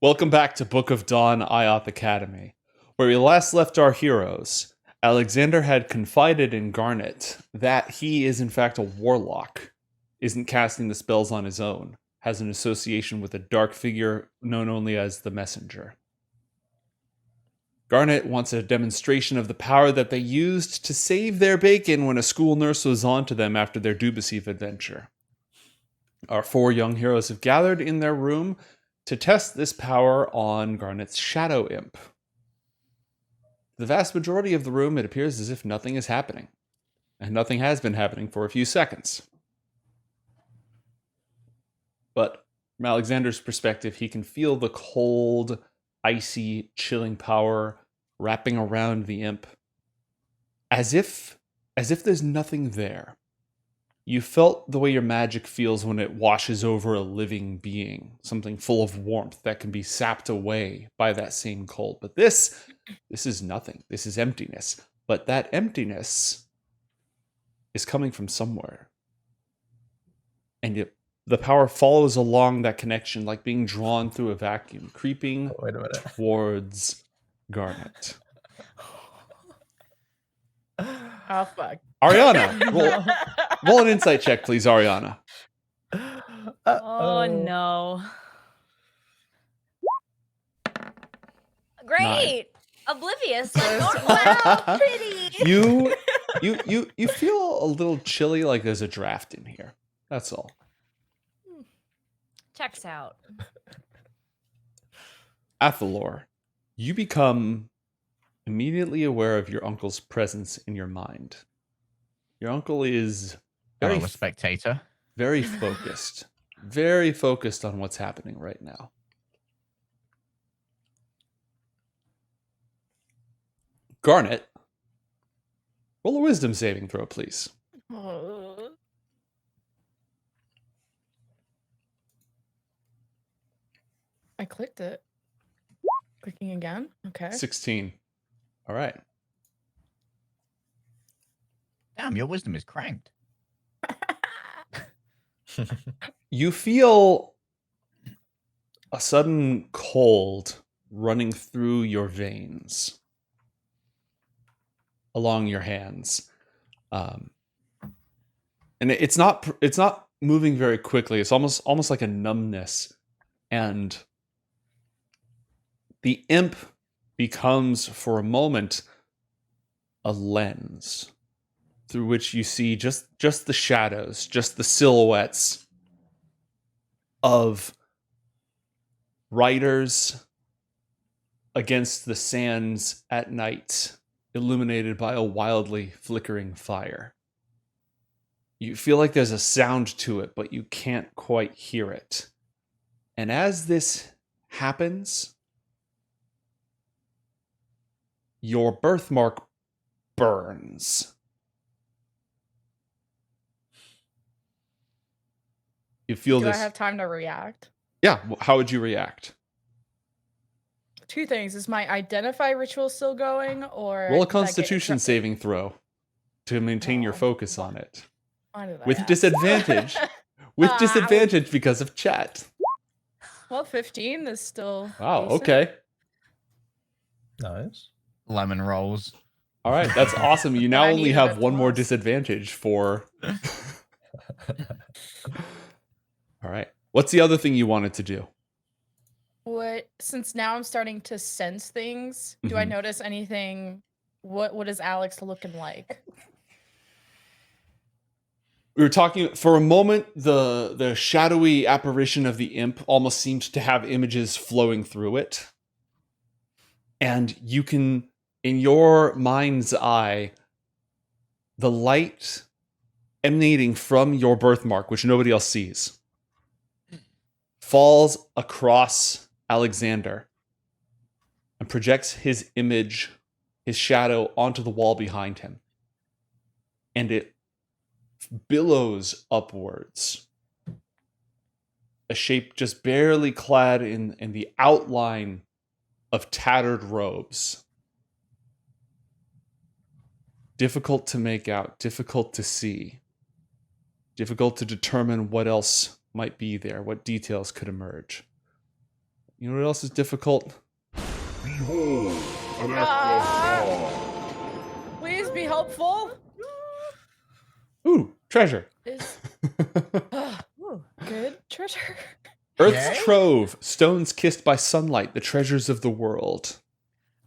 Welcome back to Book of Dawn, IOTH Academy. Where we last left our heroes, Alyxander had confided in Garnet that he is in fact a warlock, isn't casting the spells on his own, has an association with a dark figure known only as the Messenger. Garnet wants a demonstration of the power that they used to save their bacon when a school nurse was on to them after their Dubasive adventure. Our four young heroes have gathered in their room to test this power on Garnet's shadow imp. The vast majority of the room, it appears as if nothing is happening. And nothing has been happening for a few seconds. But from Alyxander's perspective, he can feel the cold, icy, chilling power wrapping around the imp. As if there's nothing there. You felt the way your magic feels when it washes over a living being, something full of warmth that can be sapped away by that same cold. But this is nothing. This is emptiness. But that emptiness is coming from somewhere. And the power follows along that connection like being drawn through a vacuum, creeping towards Garnet. Oh, fuck. Arianna, roll an insight check, please, Arianna. Oh no. Great. Oblivious. Wow, pretty. You feel a little chilly, like there's a draft in here. That's all. Checks out. Athalor, you become immediately aware of your uncle's presence in your mind. Your uncle is I'm a spectator. very focused on what's happening right now. Garnet, roll a wisdom saving throw, please. I clicked it. Clicking again. Okay. 16. All right. Damn, your wisdom is cranked. You feel a sudden cold running through your veins along your hands. And it's not moving very quickly. It's almost like a numbness. And the imp becomes, for a moment, a lens through which you see just the shadows, just the silhouettes of riders against the sands at night, illuminated by a wildly flickering fire. You feel like there's a sound to it, but you can't quite hear it. And as this happens, your birthmark burns. You feel Do this. I have time to react? Yeah, how would you react? Two things. Is my identify ritual still going, or Roll a did I get Constitution saving throw to maintain your focus on it. Why did I With ask? disadvantage. With disadvantage because of chat. Well, 15 is still. Wow, decent. okay. Nice. Lemon rolls. All right, that's awesome. You now I only needed have a one more plus. disadvantage for... All right. What's the other thing you wanted to do? Since now I'm starting to sense things, do I Mhm. notice anything? What is Alex looking like? We were talking for a moment, the shadowy apparition of the imp almost seemed to have images flowing through it. And you can, in your mind's eye, the light emanating from your birthmark, which nobody else sees, falls across Alyxander and projects his image, his shadow, onto the wall behind him. And it billows upwards. A shape just barely clad in the outline of tattered robes. Difficult to make out, difficult to see. Difficult to determine what else might be there, what details could emerge. You know what else is difficult? Behold, an act of Please be helpful. Ooh, treasure. Is good treasure. Earth's Yay. trove, stones kissed by sunlight, the treasures of the world.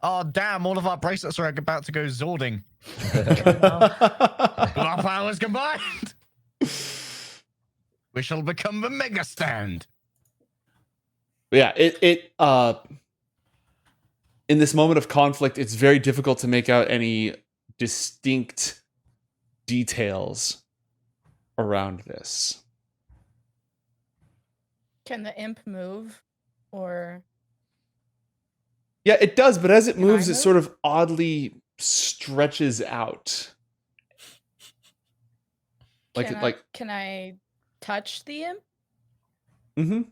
Oh, damn. All of our bracelets are about to go Zording. With our powers combined. We shall become the Mega Stand. Yeah, in this moment of conflict, it's very difficult to make out any distinct details around this. Can the imp move? Or Yeah, it does, but as it Can I moves, it move? sort of oddly stretches out. can I touch the imp? Mm-hmm.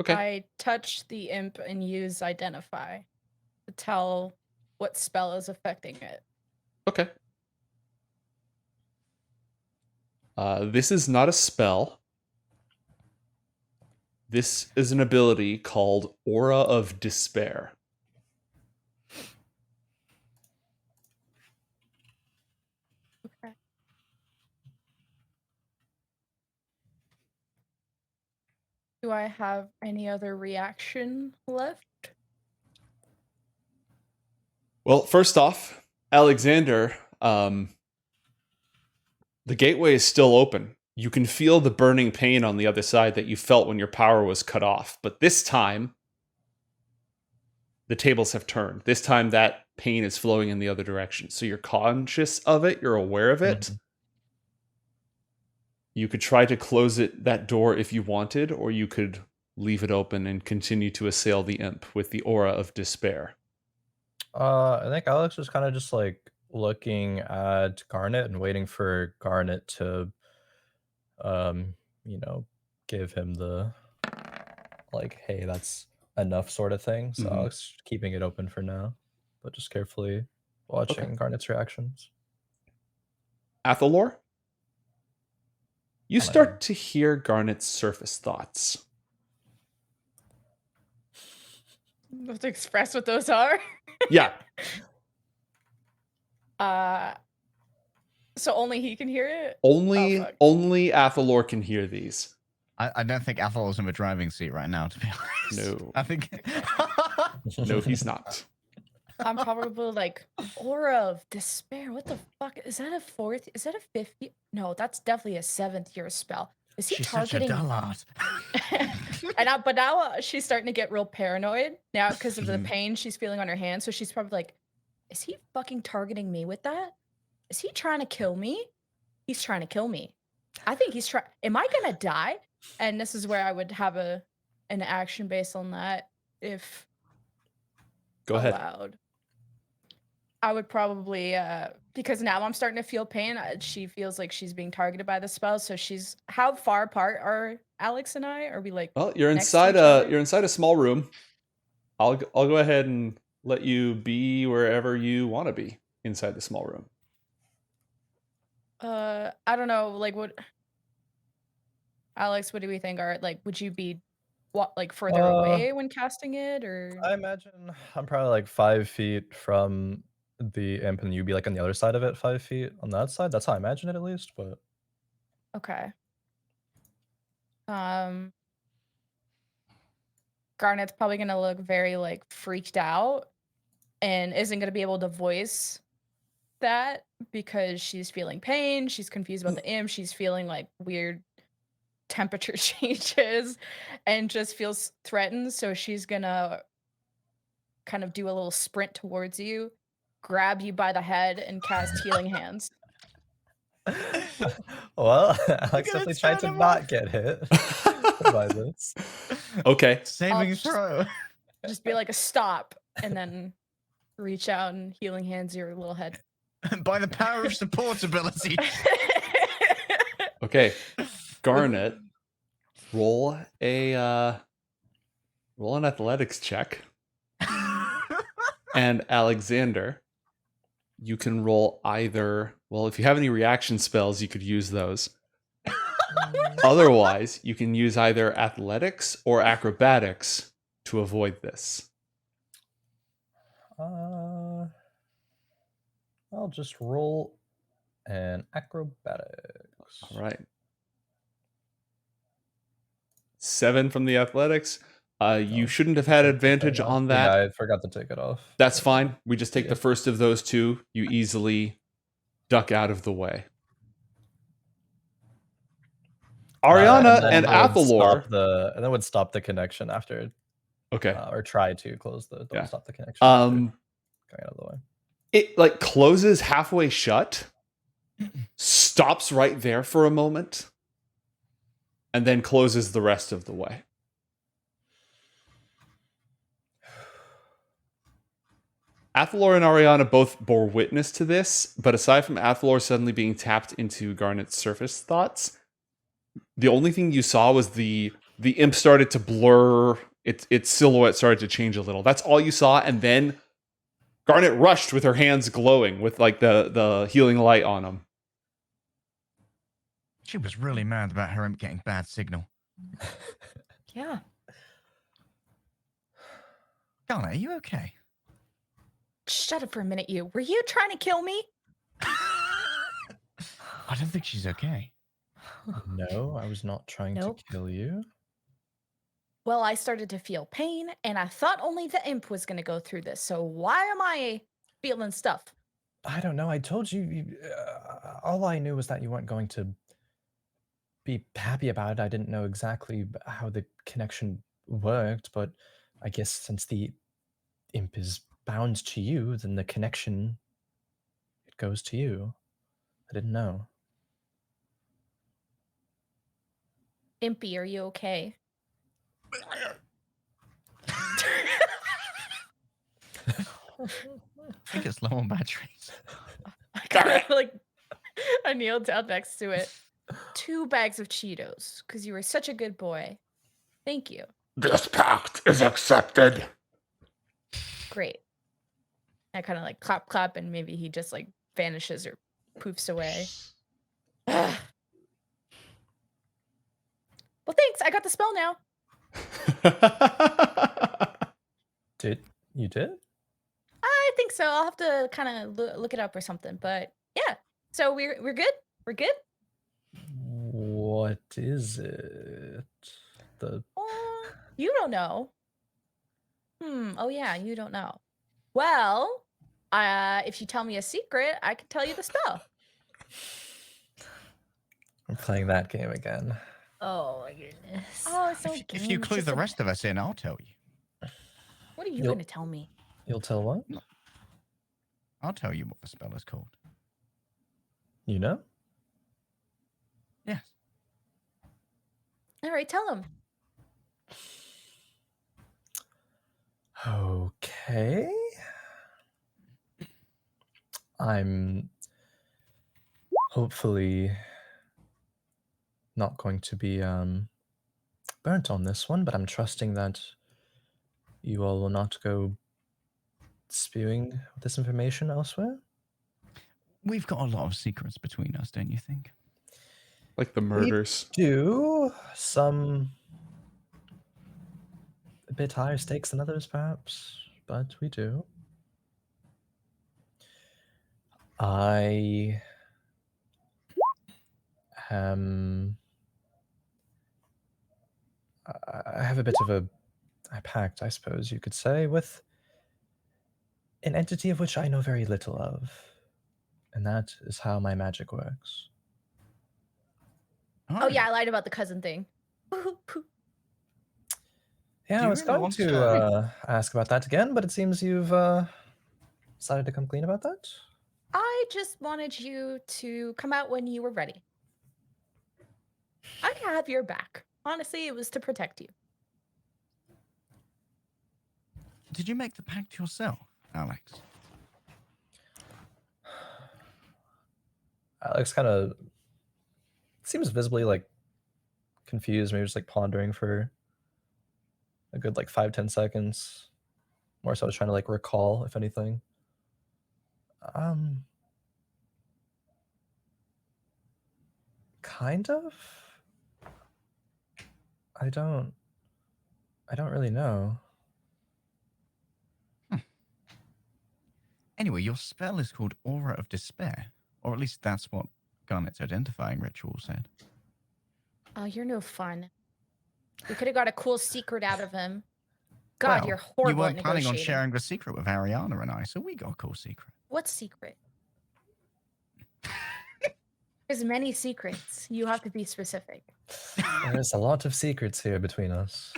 Okay. I touch the imp and use identify to tell what spell is affecting it. Okay. This is not a spell. This is an ability called Aura of Despair. Okay. Do I have any other reaction left? Well, first off, Alexander, the gateway is still open. You can feel the burning pain on the other side that you felt when your power was cut off. But this time, the tables have turned. This time, that pain is flowing in the other direction. So you're conscious of it. You're aware of it. Mhm. You could try to close that door if you wanted, or you could leave it open and continue to assail the imp with the aura of despair. I think Alex was kind of just like looking at Garnet and waiting for Garnet to, give him the like, hey, that's enough sort of thing. So Mhm. Alex keeping it open for now, but just carefully watching Garnet's reactions. Athalor? You Hello. start to hear Garnet's surface thoughts. You have to express what those are. Yeah. So only he can hear it? Only Oh, fuck. Athalor can hear these. I don't think Athalor's in the driving seat right now, to be honest. No. I think... No, he's not. I'm probably like, aura of despair. What the fuck? Is that a fourth? Is that a 50? No, that's definitely a 7th year spell. Is he She's such a targeting? dullard. But now she's starting to get real paranoid now because of the pain she's feeling on her hand. So she's probably like, is he fucking targeting me with that? Is he trying to kill me? He's trying to kill me. I think he's trying. Am I gonna die? And this is where I would have an action based on that if Go ahead. allowed. I would probably because now I'm starting to feel pain. She feels like she's being targeted by the spell. So how far apart are Alex and I? Are we like? Well, you're next to inside each other? you're inside a small room. I'll go ahead and let you be wherever you want to be inside the small room. I don't know. Like, what? Alex, what do we think? Would you be further away when casting it, or? I imagine I'm probably like 5 feet from the imp, and you'd be like on the other side of it, 5 feet on that side. That's how I imagine it, at least. But Okay. Garnet's probably gonna look very like freaked out and isn't gonna be able to voice that because she's feeling pain, she's confused about the imp, she's feeling like weird temperature changes and just feels threatened. So she's gonna kind of do a little sprint towards you, grab you by the head, and cast healing hands. well, Alex gonna definitely tried to turn him not off. get hit by this. Okay. Saving just- throw. Just be like a stop and then reach out and healing hands your little head. By the power of support ability. Okay. Garnet, roll an athletics check. And Alexander, you can roll either. Well, if you have any reaction spells, you could use those. Otherwise, you can use either athletics or acrobatics to avoid this. I'll just roll an acrobatics. All right. 7 from the athletics. You Oh, shouldn't have had take advantage that off. on Yeah, that. I forgot to take it off. That's fine. We just take Yeah. the first of those two. You easily duck out of the way. Arianna and Athalor. And that would stop the connection after, Okay. or try to close the. Yeah. Stop the connection. After going out of the way. It like closes halfway shut, stops right there for a moment, and then closes the rest of the way. Athalor and Arianna both bore witness to this, but aside from Athalor suddenly being tapped into Garnet's surface thoughts, the only thing you saw was the imp started to blur, its silhouette started to change a little. That's all you saw, and then Garnet rushed with her hands glowing with like the healing light on them. She was really mad about her imp getting bad signal. Yeah. Garnet, are you okay? Shut up for a minute, you. Were you trying to kill me? I don't think she's okay. No, I was not trying Nope. to kill you. Well, I started to feel pain, and I thought only the imp was going to go through this. So why am I feeling stuff? I don't know. I told you. All I knew was that you weren't going to be happy about it. I didn't know exactly how the connection worked, but I guess since the imp is bound to you, then the connection, it goes to you. I didn't know. Impy, are you okay? I think it's low on batteries. I kind of like, I kneeled down next to it. 2 bags of Cheetos, because you were such a good boy. Thank you. This pact is accepted. Great. I kind of like clap, and maybe he just like vanishes or poofs away. Ugh. Well, thanks. I got the spell now. You did? I think so. I'll have to kind of look it up or something. But yeah, so we're good. We're good. What is it? You don't know. Oh yeah, you don't know. Well, if you tell me a secret, I can tell you the spell. I'm playing that game again. Oh my goodness. Oh, it's so If you clue the rest of us in, I'll tell you. What are you You'll- going to tell me? You'll tell what? I'll tell you what the spell is called. You know? Yes. All right, tell him. Okay. I'm hopefully not going to be burnt on this one, but I'm trusting that you all will not go spewing this information elsewhere. We've got a lot of secrets between us, don't you think? Like the murders. Do some a bit higher stakes than others, perhaps, but we do. I have a bit of a pact, I suppose you could say, with an entity of which I know very little of, and that is how my magic works. Oh yeah, I lied about the cousin thing. Yeah, Do I you was really going want to ask about that again, but it seems you've decided to come clean about that. I just wanted you to come out when you were ready. I have your back. Honestly, it was to protect you. Did you make the pact yourself, Alex? Alex kind of seems visibly like confused, maybe just like pondering for a good like 5-10 seconds. More so, I was trying to like recall, if anything. Kind of. I don't really know. Anyway, your spell is called Aura of Despair. Or at least that's what Garnet's identifying ritual said. Oh, you're no fun. We could have got a cool secret out of him. God, Well, you're horrible You weren't at planning on negotiating. sharing the secret with Arianna and I, so we got a cool secret. What secret? There's many secrets. You have to be specific. There's a lot of secrets here between us.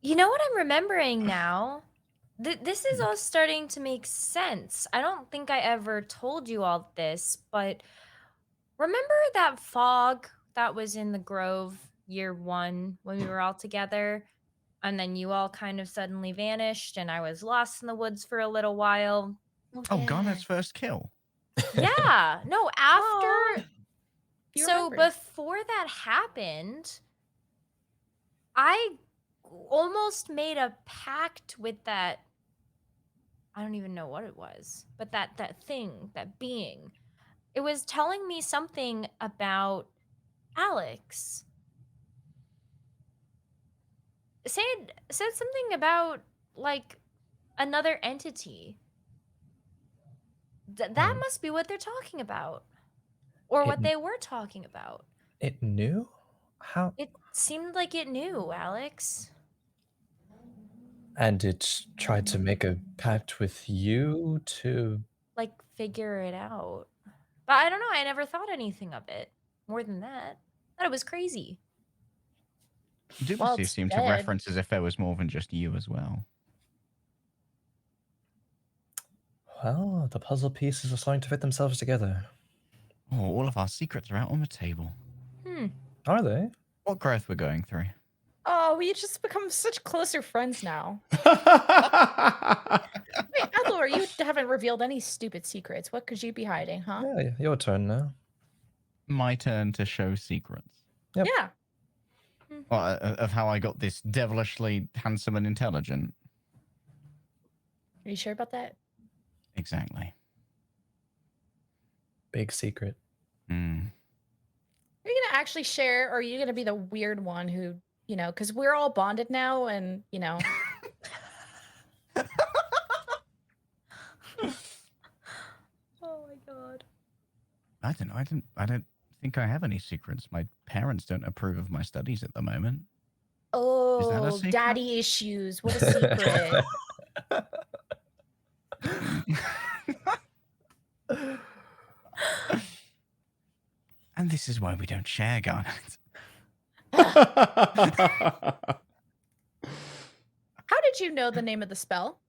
You know what I'm remembering now? This is all starting to make sense. I don't think I ever told you all this, but remember that fog that was in the Grove year 1 when we were all together? And then you all kind of suddenly vanished, and I was lost in the woods for a little while. Oh, Garnet's first kill. Yeah, no, after. You So remembered. before that happened, I almost made a pact with that. I don't even know what it was, but that thing, that being. It was telling me something about Alex. Said something about like another entity. That must be what they're talking about, or what It- they were talking about. It knew? How? It seemed like it knew, Alex. And it tried to make a pact with you to... Like figure it out. But I don't know. I never thought anything of it more than that. I thought it was crazy. Diplomacy it's seemed to dead. reference as if there was more than just you as well. Well, the puzzle pieces are starting to fit themselves together. Oh, all of our secrets are out on the table. Are they? What growth we're going through. Oh, we just become such closer friends now. That's Wait, Athalor, you haven't revealed any stupid secrets. What could you be hiding, huh? Yeah, your turn now. My turn to show secrets. Yep. Yeah. Well, of how I got this devilishly handsome and intelligent. Are you sure about that? Exactly. Big secret. Mm. Are you gonna actually share, or are you gonna be the weird one who, because we're all bonded now, and Oh my god. I don't know. I don't think I have any secrets. My parents don't approve of my studies at the moment. oh, secret? daddy issues. What a secret. And this is why we don't share, Garnet. How did you know the name of the spell?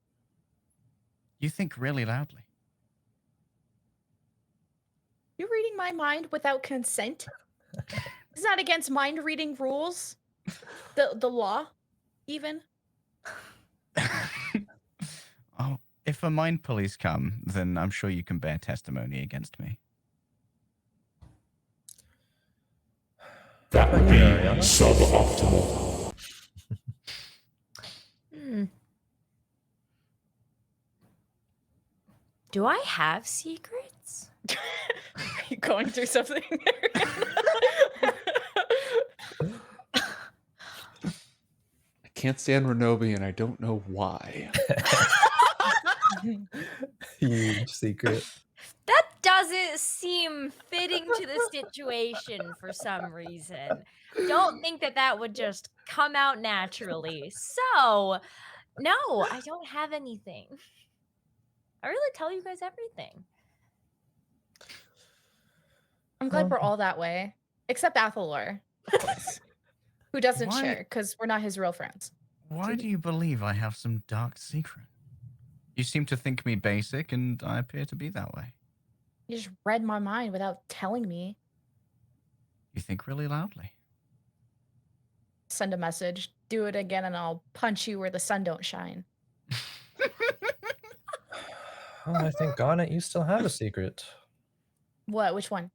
You think really loudly. You're reading my mind without consent? Is that against mind reading rules? The law, even? Oh, if the mind police come, then I'm sure you can bear testimony against me. That would be suboptimal. Do I have secrets? Are you going through something? I can't stand Renobi, and I don't know why. Huge secret. That doesn't seem fitting to the situation for some reason. Don't think that would just come out naturally. So, no, I don't have anything. I really tell you guys everything. I'm glad we're all that way. Except Athalor, of course. Who doesn't Why- share, because we're not his real friends. Why do you believe I have some dark secret? You seem to think me basic, and I appear to be that way. You just read my mind without telling me. You think really loudly. Send a message. Do it again, and I'll punch you where the sun don't shine. Well, I think, Garnet, you still have a secret. What? Which one?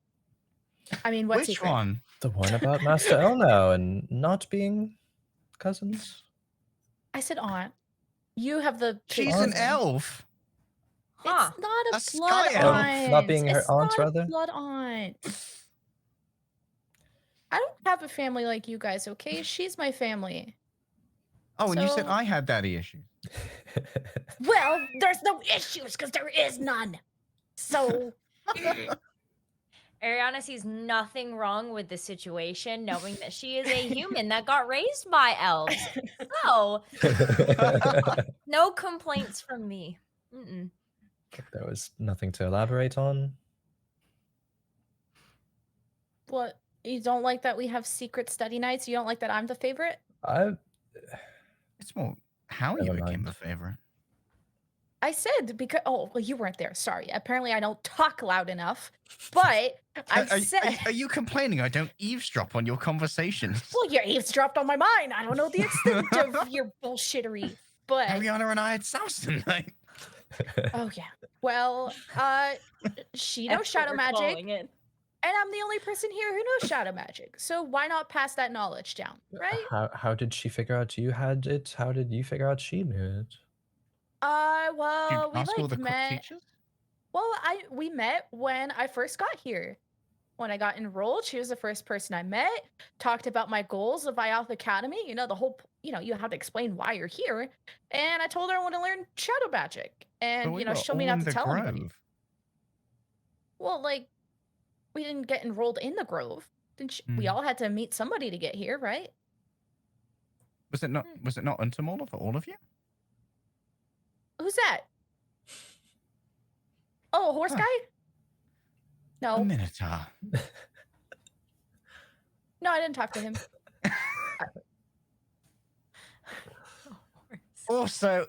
I mean, what Which secret? one? The one about Master Elnow and not being cousins. I said aunt. You have the. She's cousin. an elf. Huh. It's not a A blood sky elf. aunt. Not being her It's aunt, not a rather? blood aunt. I don't have a family like you guys, okay? She's my family. Oh, and you said So- I had daddy issues. Well, there's no issues because there is none. So Arianna sees nothing wrong with the situation, knowing that she is a human that got raised by elves. So, no complaints from me. Mm-mm. There was nothing to elaborate on. what? You don't like that we have secret study nights? You don't like that I'm the favorite? I It's more how you Never became mind. the favorite. I said because well, you weren't there. Sorry. Apparently I don't talk loud enough. But I said Are you complaining I don't eavesdrop on your conversations? well, you eavesdropped on my mind. I don't know the extent of your bullshittery. But Arianna and I had South tonight. oh yeah. Well, she knows That's what shadow we're magic. calling it. And I'm the only person here who knows shadow magic. So why not pass that knowledge down, right? How did she figure out you had it? How did you figure out she knew it? Well, Did we you ask all like the cook met. teachers? Well, we met when I first got here. When I got enrolled, she was the first person I met. Talked about my goals of IOTH Academy. You know, the whole, you have to explain why you're here. And I told her I want to learn shadow magic. And, But we she were told me all not in to the tell anybody. grove. Well, like, we didn't get enrolled in the grove. We Hmm. all had to meet somebody to get here, right? Was it not Untamala for all of you? Who's that? Oh, a horse Huh. guy? A No, Minotaur. no, I didn't talk to him. Also,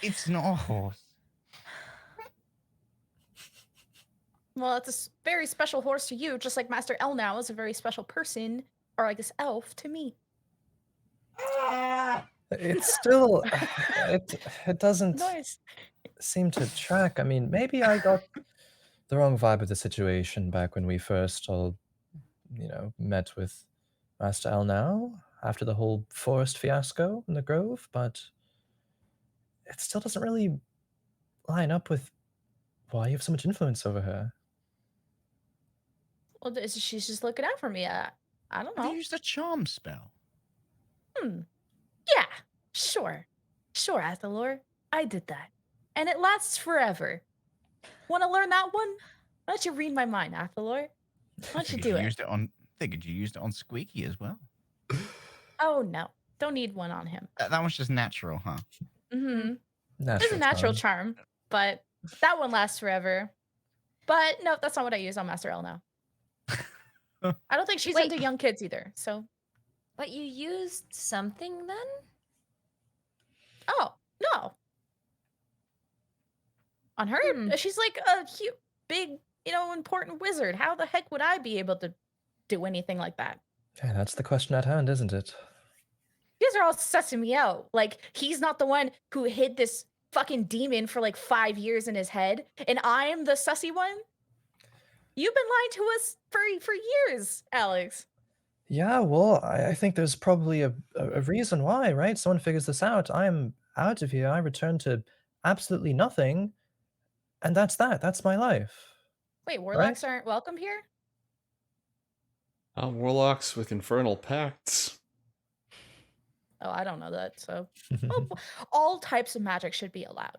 it's not a horse. Well, it's a very special horse to you, just like Master El now is a very special person, or I guess elf to me. It's still it doesn't Nice. seem to track. I mean, maybe I got the wrong vibe of the situation back when we first all, met with Master El now after the whole forest fiasco in the grove, but it still doesn't really line up with why you have so much influence over her. Well, she's just looking out for me. I don't Have you know. used a charm spell? Yeah, sure, Athalor. I did that, and it lasts forever. Want to learn that one? Why don't you read my mind, Athalor? Why don't you do it? Figured you used it on Squeaky as well. Oh no, don't need one on him. That one's just natural, huh? Mm-hmm. Natural It's a natural charm. charm, but that one lasts forever. But no, that's not what I use on Master El now. I don't think she's Wait. into young kids either. So, But you used something then? oh no, on her, Hmm. she's like a big, important wizard. How the heck would I be able to do anything like that? Yeah, that's the question at hand, isn't it? You guys are all sussing me out. Like he's not the one who hid this fucking demon for like 5 years in his head, and I'm the sussy one. You've been lying to us for years, Alex. Yeah, well, I think there's probably a reason why, right? Someone figures this out. I'm out of here. I return to absolutely nothing. And that's that. That's my life. Wait, warlocks aren't welcome here? Warlocks with infernal pacts. Oh, I don't know that. So, well, all types of magic should be allowed.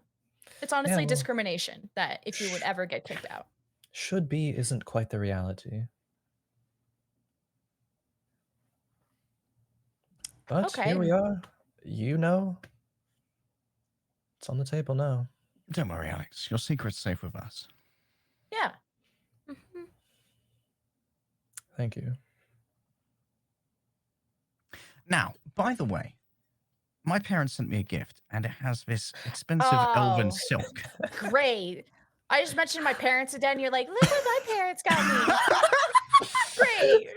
It's honestly well- discrimination that if you would ever get kicked out. Should be isn't quite the reality. But Okay. here we are. It's on the table now. Don't worry, Alex. Your secret's safe with us. Yeah. Mhm. Thank you. Now, by the way, my parents sent me a gift, and it has this expensive elven Oh. silk. Great. I just mentioned my parents today, and you're like, look what my parents got me. Great.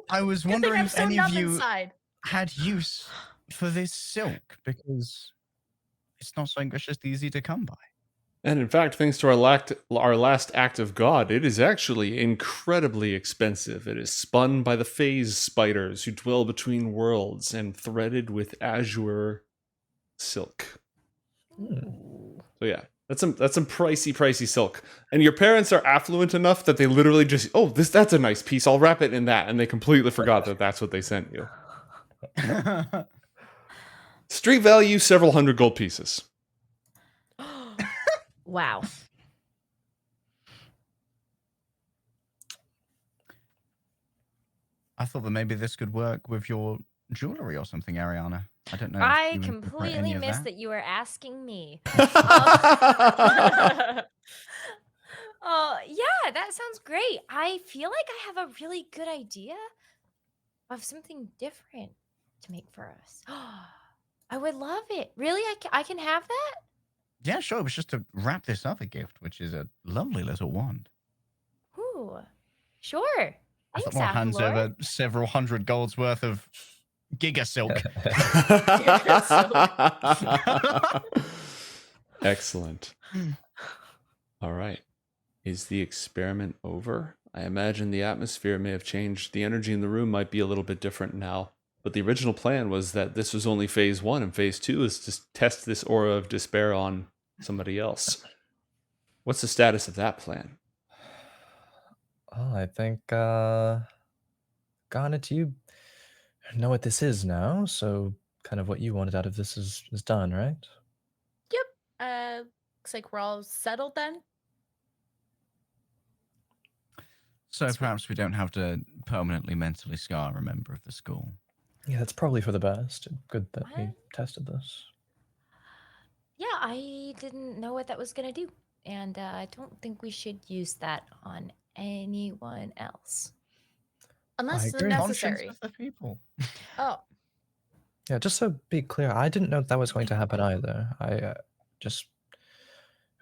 I was Good thing wondering I'm if so any of numb you inside. had use for this silk, because it's not something that's just easy to come by. And in fact, thanks to our last act of God, it is actually incredibly expensive. It is spun by the phase spiders who dwell between worlds and threaded with azure silk. Hmm. So yeah, That's some pricey silk. And your parents are affluent enough that they literally just, oh, that's a nice piece. I'll wrap it in that. And they completely forgot that that's what they sent you. Street value, several hundred gold pieces. Wow. I thought that maybe this could work with your jewelry or something, Arianna. I don't know. if I you incorporate any completely of missed that you were asking me. Oh, yeah, that sounds great. I feel like I have a really good idea of something different to make for us. I would love it. Really? I can have that? Yeah, sure. It was just to wrap this up a gift, which is a lovely little wand. Ooh, sure. I Thanks, thought more hands Athalor. over several hundred golds worth of giga silk. Excellent. All right. Is the experiment over? I imagine the atmosphere may have changed. The energy in the room might be a little bit different now. But the original plan was that this was only phase 1, and phase 2 is to test this aura of despair on somebody else. What's the status of that plan? Oh, I think, Garnet, you know what this is now, so kind of what you wanted out of this is done, right? Yep. Looks like we're all settled then. So perhaps we don't have to permanently mentally scar a member of the school. Yeah, that's probably for the best. Good that we What? tested this. Yeah, I didn't know what that was going to do. And I don't think we should use that on anyone else. Unless agree. necessary. Conscience of the people. Oh, Yeah, just so be clear, I didn't know that was going to happen either. I just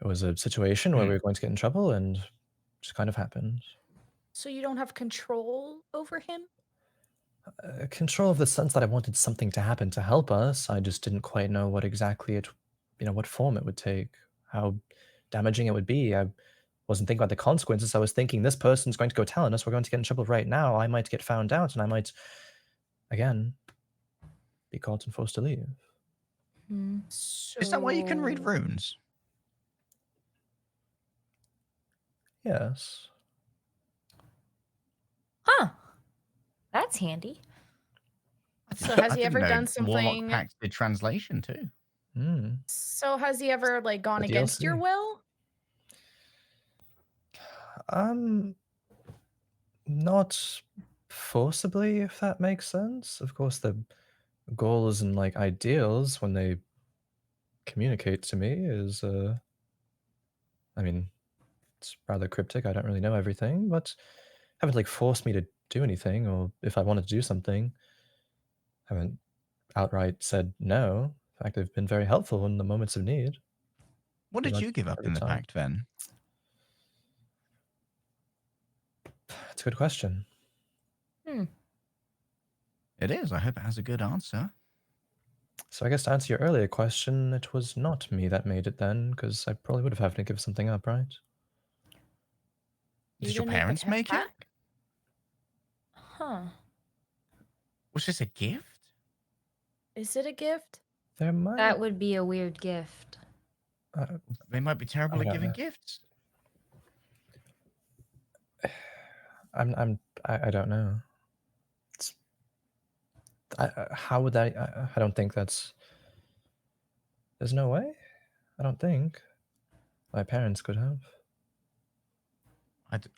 it was a situation where we were going to get in trouble, and just kind of happened. so you don't have control over him? Control of the sense that I wanted something to happen to help us. I just didn't quite know what exactly what form it would take, how damaging it would be. I wasn't thinking about the consequences. I was thinking this person's going to go telling us we're going to get in trouble right now. I might get found out, and I might, again, be caught and forced to leave. So... Is that why you can read runes? Yes. Huh. That's handy. So has I he ever didn't know done something? Warlock Pact did translation too. So has he ever like gone The against your DLC. will? Not forcibly, if that makes sense. Of course, the goals and like ideals when they communicate to me is, I mean, it's rather cryptic. I don't really know everything, but haven't like forced me to do anything, or if I wanted to do something, haven't outright said no. In fact, they've been very helpful in the moments of need. What Pretty did much you give up every in the time. pact then? That's a good question. It is. I hope it has a good answer. So I guess to answer your earlier question, it was not me that made it then, because I probably would have had to give something up, right? You Did your didn't make the parents make it? pact? Huh. Was this a gift? Is it a gift? There might. That would be a weird gift. They might be terrible I at don't giving know. gifts. I don't know. It's, how would that? I don't think that's. There's no way. I don't think my parents could have.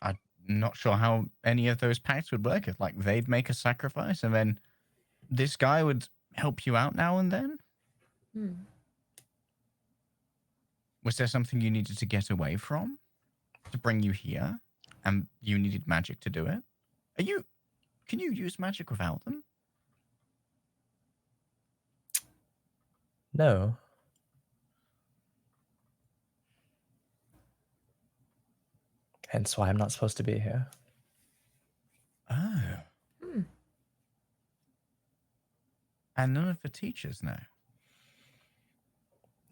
I'm not sure how any of those pacts would work. If like they'd make a sacrifice and then this guy would help you out now and then. Was there something you needed to get away from to bring you here, and you needed magic to do it? Can you use magic without them? No. Hence why I'm not supposed to be here. Oh. And none of the teachers know.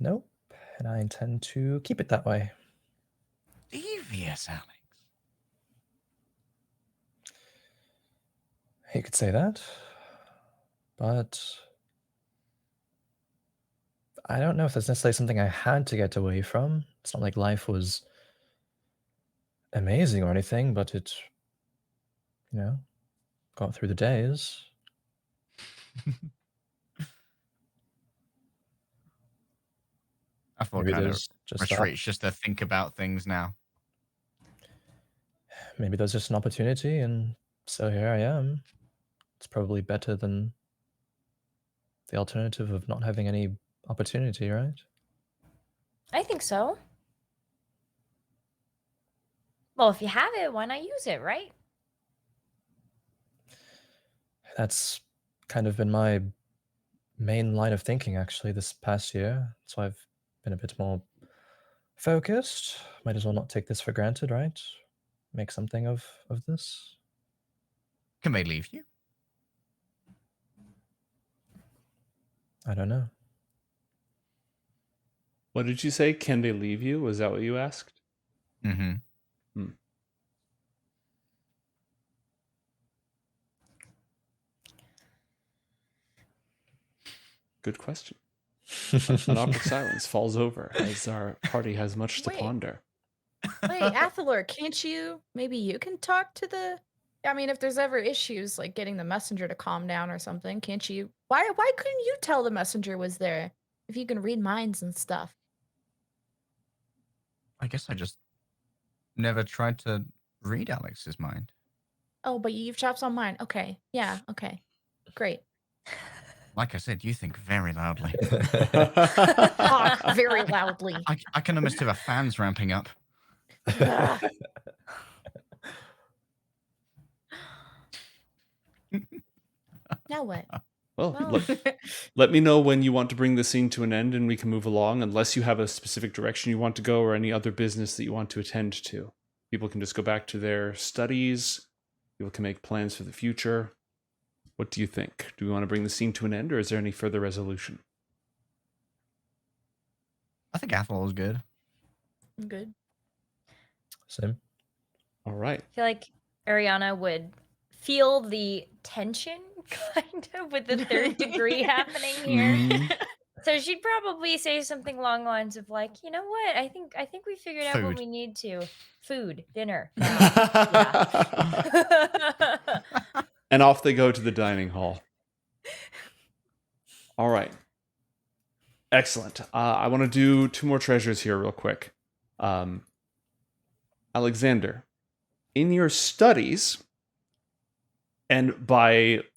Nope. And I intend to keep it that way. Devious, Alex. You could say that. But I don't know if that's necessarily something I had to get away from. It's not like life was amazing or anything, but it, got through the days. I thought Maybe kind of there's just retreats just to think about things now. maybe there's just an opportunity, and so here I am. It's probably better than the alternative of not having any opportunity, right? I think so. Well, if you have it, why not use it, right? That's kind of been my main line of thinking, actually, this past year. So I've been a bit more focused. Might as well not take this for granted, right? Make something of this. Can they leave you? I don't know. What did you say? Can they leave you? Was that what you asked? Mm-hmm. Good question. An awkward silence falls over as our party has much to Wait. ponder. Wait, Athalor, can't you? Maybe you can talk to the. I mean, if there's ever issues like getting the messenger to calm down or something, can't you? Why couldn't you tell the messenger was there if you can read minds and stuff? I guess I just never tried to read Alex's mind. Oh, but you've chops on mine. Okay, yeah, okay, great. Like I said, you think very loudly. Talk very loudly. I can almost hear the fans ramping up. Ugh. Now what? Well, Well, let me know when you want to bring the scene to an end and we can move along, unless you have a specific direction you want to go or any other business that you want to attend to. People can just go back to their studies. People can make plans for the future. What do you think? Do we want to bring the scene to an end, or is there any further resolution? I think Athalor is good. I'm good. Same. All right. I feel like Arianna would feel the tension kind of with the third degree happening here. Mhm. So she'd probably say something along the lines of like, you know what? I think we figured out what Food. we need to. Food, dinner. Now. And off they go to the dining hall. All right. Excellent. I want to do 2 more treasures here real quick. Alexander, in your studies, and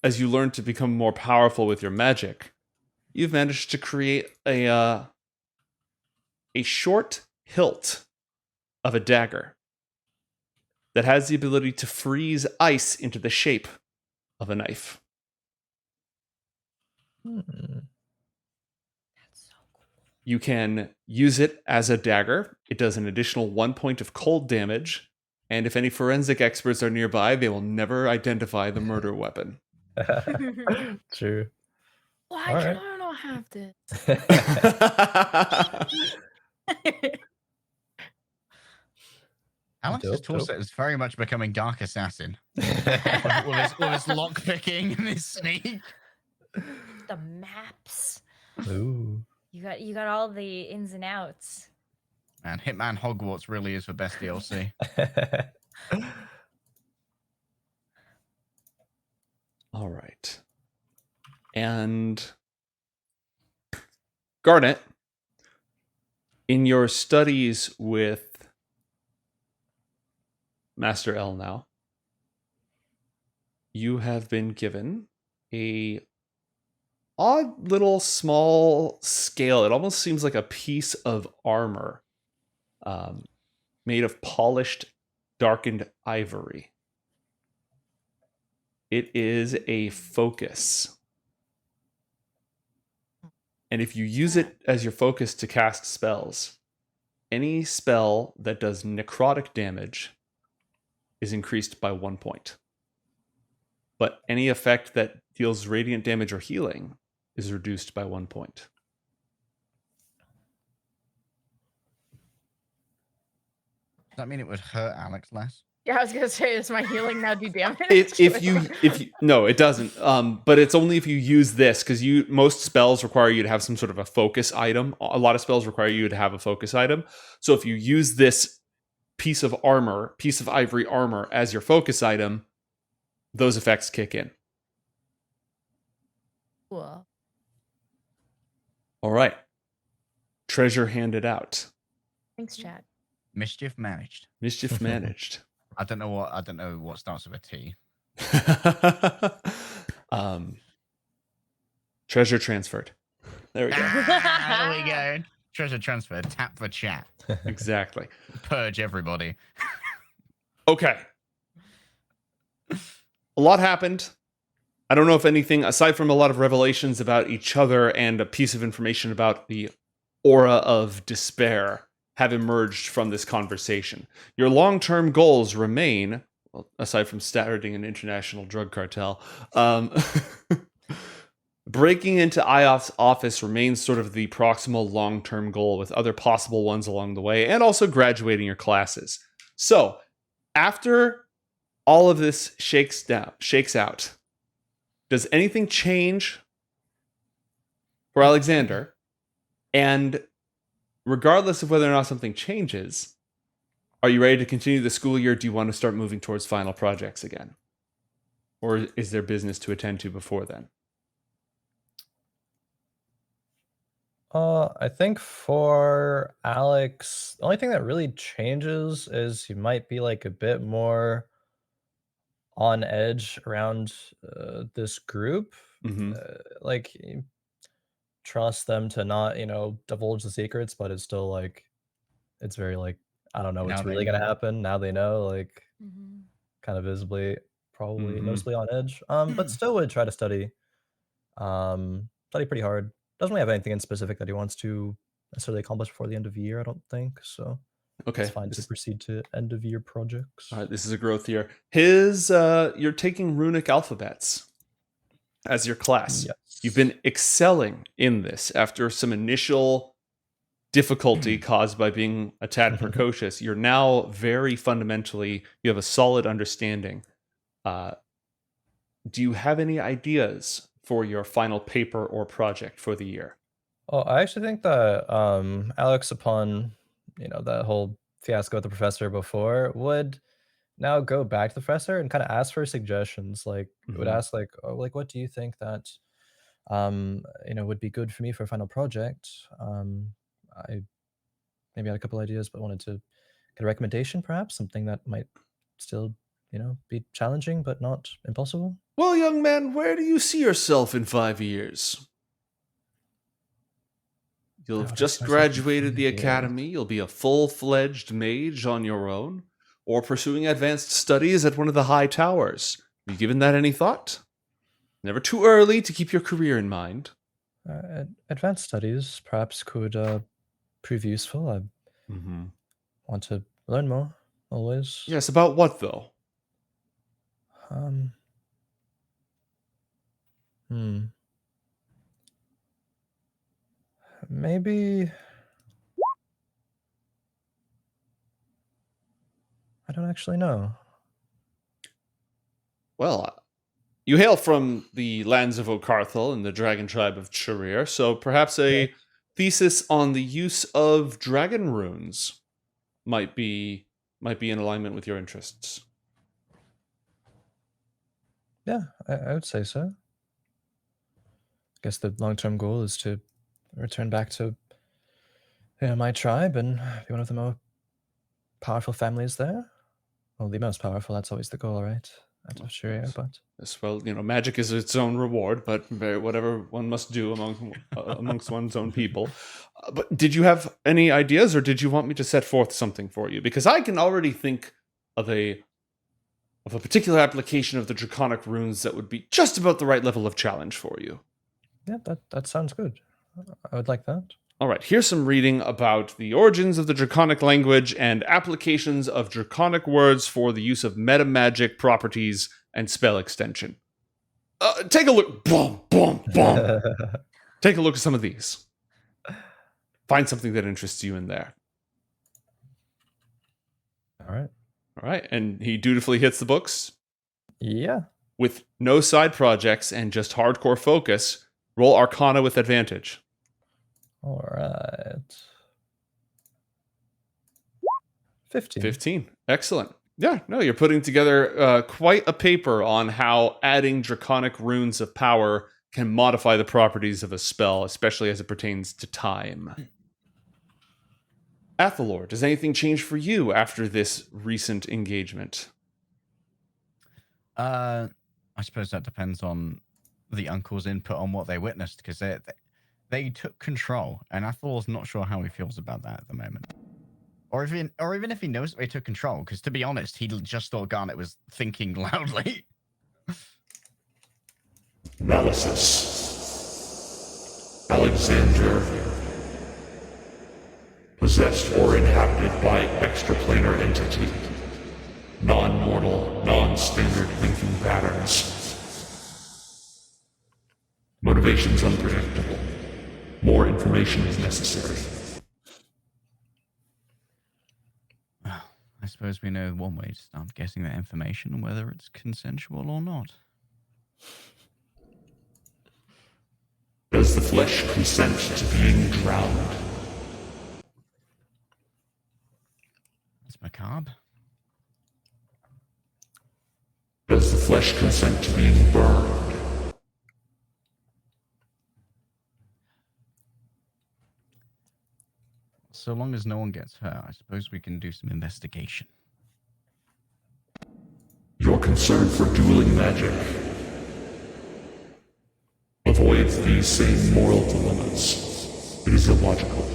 as you learn to become more powerful with your magic, you've managed to create a short hilt of a dagger that has the ability to freeze ice into the shape of a knife. Hmm. That's so cool. You can use it as a dagger. It does an additional 1 point of cold damage, and if any forensic experts are nearby, they will never identify the murder weapon. True. Why All can right. I not have this? Alex's Dope, toolset dope. is very much becoming Dark Assassin. with his lock picking and his sneak. The maps. Ooh. You got all the ins and outs. Man, Hitman Hogwarts really is the best DLC. All right. And Garnet, in your studies with Master L now, you have been given a odd little small scale. It almost seems like a piece of armor made of polished, darkened ivory. It is a focus. And if you use it as your focus to cast spells, any spell that does necrotic damage is increased by 1 point. But any effect that deals radiant damage or healing is reduced by 1 point. Does that mean it would hurt Alex less? Yeah, I was gonna say, does my healing now do damage? If you no, it doesn't. But it's only if you use this, because most spells require you to have some sort of a focus item. A lot of spells require you to have a focus item. So if you use this piece of ivory armor as your focus item, those effects kick in. Cool. All right. Treasure handed out. Thanks, Chad. Mischief managed. Mischief managed. I don't know what starts with a T. Treasure transferred. There we go. There we go. Treasure transfer. Tap for chat. Exactly. Purge everybody. Okay. A lot happened. I don't know if anything, aside from a lot of revelations about each other and a piece of information about the aura of despair, have emerged from this conversation. Your long-term goals remain, well, aside from starting an international drug cartel, breaking into IOTH's office remains sort of the proximal long-term goal, with other possible ones along the way, and also graduating your classes. So, after all of this shakes out, does anything change for Alyxander? And regardless of whether or not something changes, are you ready to continue the school year? Do you want to start moving towards final projects again? Or is there business to attend to before then? I think for Alex, the only thing that really changes is he might be like a bit more on edge around this group. Mm-hmm. Like, he trust them to not, divulge the secrets, but it's still like, it's very like, I don't know Now what's they really gonna know. happen. Now they know, like, Mhm. kind of visibly, probably Mhm. noticeably on edge. But still would try to study. Study pretty hard. Doesn't really have anything in specific that he wants to necessarily accomplish before the end of the year, I don't think. So Okay. it's fine to proceed to end of year projects. All right, this is a growth year. You're taking runic alphabets as your class. Yes. You've been excelling in this after some initial difficulty caused by being a tad precocious. You're now very fundamentally, you have a solid understanding. Do you have any ideas for your final paper or project for the year? Oh, I actually think that Alex, upon that whole fiasco with the professor before, would now go back to the professor and kind of ask for suggestions. Like, would Mhm. ask like, oh, like, what do you think that would be good for me for a final project? I maybe had a couple ideas, but wanted to get a recommendation, perhaps something that might still, be challenging but not impossible. Well, young man, where do you see yourself in 5 years? You'll How have would I just see myself in graduated the 5 years? academy. You'll be a full-fledged mage on your own, or pursuing advanced studies at one of the high towers. Have you given that any thought? Never too early to keep your career in mind. Advanced studies perhaps could prove useful. I Mm-hmm. want to learn more, always. Yes, about what, though? Um, hmm. Maybe. I don't actually know. Well, you hail from the lands of Okarthal and the dragon tribe of Charir, so perhaps a thesis on the use of dragon runes might be in alignment with your interests. Yeah, I would say so. I guess the long-term goal is to return back to my tribe and be one of the more powerful families there. Well, the most powerful, that's always the goal, right? Out of Sharia, but Yes, well, magic is its own reward, but whatever one must do amongst one's own people. But did you have any ideas, or did you want me to set forth something for you? Because I can already think of a particular application of the draconic runes that would be just about the right level of challenge for you. yeah, that sounds good. I would like that. All right, here's some reading about the origins of the draconic language and applications of draconic words for the use of meta magic properties and spell extension. Take a look. Boom, boom, boom. Take a look at some of these. Find something that interests you in there. All right. All right. And he dutifully hits the books. Yeah. With no side projects and just hardcore focus, roll Arcana with advantage. All right. 15. 15. Excellent. Yeah, no, you're putting together quite a paper on how adding draconic runes of power can modify the properties of a spell, especially as it pertains to time. Athalor, does anything change for you after this recent engagement? I suppose that depends on the uncle's input on what they witnessed, because they took control, and Athalor's not sure how he feels about that at the moment. Or even if he knows that they took control, because to be honest, he just thought Garnet was thinking loudly. Analysis. Alexander. Possessed or inhabited by extraplanar entity. Non-mortal, non-standard thinking patterns. Motivations unpredictable. More information is necessary. Well, I suppose we know one way to start getting that information, whether it's consensual or not. Does the flesh consent to being drowned? That's macabre. Does the flesh consent to being burned? So long as no one gets hurt, I suppose we can do some investigation. Your concern for dueling magic avoids these same moral dilemmas. It is illogical.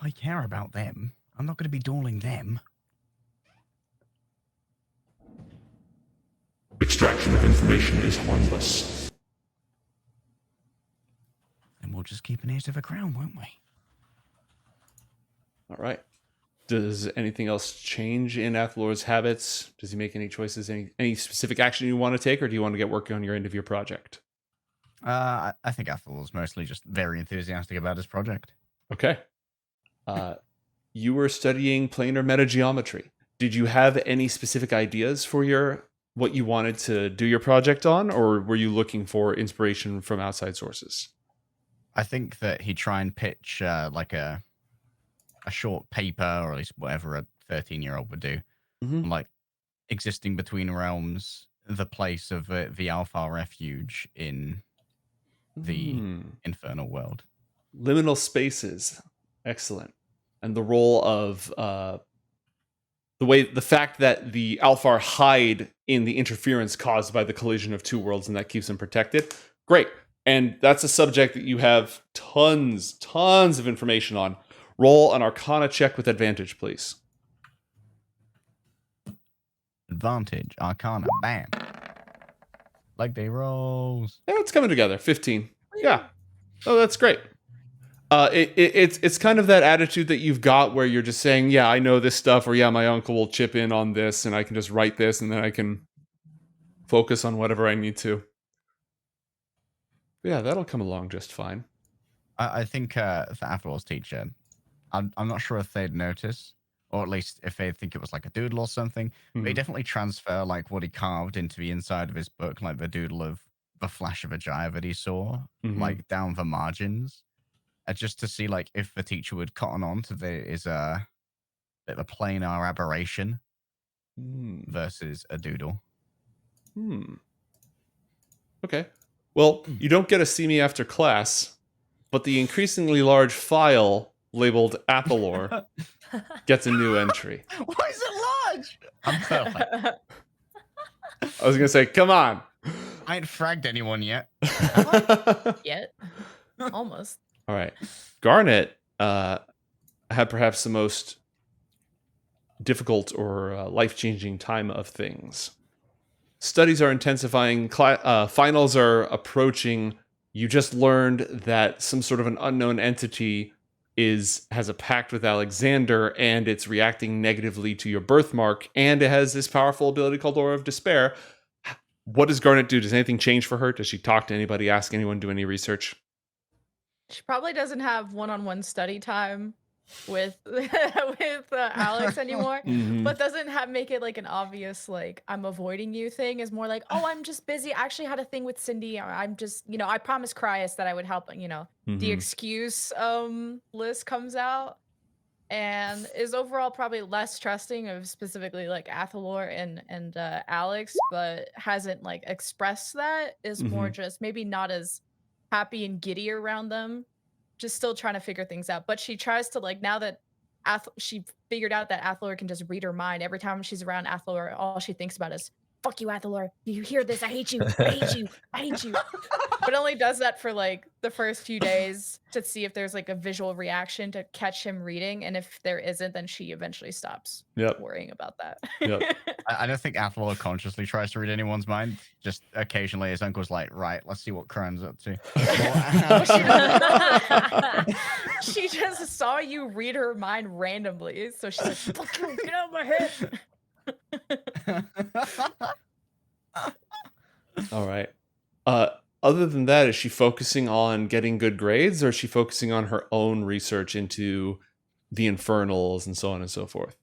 I care about them. I'm not going to be dueling them. Extraction of information is harmless. And we'll just keep an ear to the ground, won't we? All right. Does anything else change in Athalor's habits? Does he make any choices? Any specific action you want to take, or do you want to get working on your end of your project? I think Athalor's mostly just very enthusiastic about his project. Okay. You were studying planar metageometry. Did you have any specific ideas for what you wanted to do your project on, or were you looking for inspiration from outside sources? I think that he'd try and pitch like a short paper, or at least whatever a 13-year-old would do, Mm-hmm. like existing between realms, the place of the Alpha Refuge in the infernal world. Liminal spaces. Excellent. And the role of the fact that the Alfar hide in the interference caused by the collision of two worlds, and that keeps them protected. Great. And that's a subject that you have tons of information on. Roll an Arcana check with advantage, please. Advantage, Arcana, bam. Like they rolls. Yeah, it's coming together. 15. Yeah. Oh, that's great. It's kind of that attitude that you've got where you're just saying, yeah, I know this stuff, or yeah, my uncle will chip in on this, and I can just write this, and then I can focus on whatever I need to. Yeah, that'll come along just fine. I think for Athalor's teacher, I'm not sure if they'd notice, or at least if they'd think it was like a doodle or something. But he definitely transfer like what he carved into the inside of his book, like the doodle of the flash of a gyre that he saw, like down the margins, just to see like if the teacher would cotton on to there is a bit of a planar aberration versus a doodle. Okay. Well, you don't get to see me after class, but the increasingly large file labeled Athalor gets a new entry. Why is it large? I'm perfect. I was going to say, come on. I ain't fragged anyone yet. Yet. Almost. All right. Garnet had perhaps the most difficult or life-changing time of things. Studies are intensifying. Finals are approaching. You just learned that some sort of an unknown entity has a pact with Alyxander, and it's reacting negatively to your birthmark, and it has this powerful ability called Aura of Despair. What does Garnet do? Does anything change for her? Does she talk to anybody, ask anyone, do any research? She probably doesn't have one-on-one study time with Alex anymore, Mhm. but doesn't make it like an obvious like I'm avoiding you thing. Is more like, oh, I'm just busy. I actually had a thing with Cindy. I'm just, I promised Cryus that I would help. The Mhm. excuse list comes out and is overall probably less trusting of specifically like Athalor and Alex, but hasn't like expressed that. Is more Mhm. just maybe not as happy and giddy around them, just still trying to figure things out. But she tries to like now that she figured out that Athalor can just read her mind. Every time she's around Athalor, all she thinks about is "fuck you, Athalor. Do you hear this? I hate you. I hate you. I hate you." But only does that for like the first few days to see if there's like a visual reaction to catch him reading, and if there isn't, then she eventually stops Yep. worrying about that. Yep. I don't think Athalor consciously tries to read anyone's mind. Just occasionally, his uncle's like, "Right, let's see what Kron's up to." Well, she doesn't know. She just saw you read her mind randomly, so she's like, "Fuck you, get out of my head." All right. Other than that, is she focusing on getting good grades, or is she focusing on her own research into the Infernals and so on and so forth?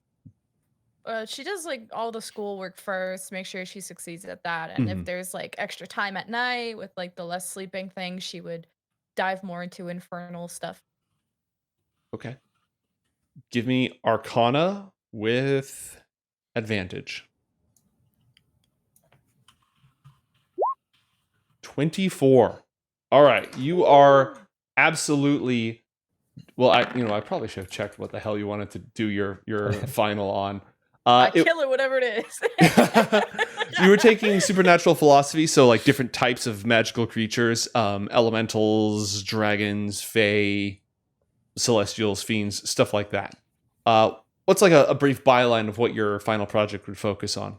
She does like all the schoolwork first, make sure she succeeds at that. And if Mhm. there's like extra time at night with like the less sleeping thing, she would dive more into infernal stuff. Okay. Give me Arcana with advantage. 24. All right. You are absolutely. Well, I probably should have checked what the hell you wanted to do your final on. I kill it, whatever it is. You were taking supernatural philosophy, so like different types of magical creatures, elementals, dragons, fae, celestials, fiends, stuff like that. What's like a brief byline of what your final project would focus on?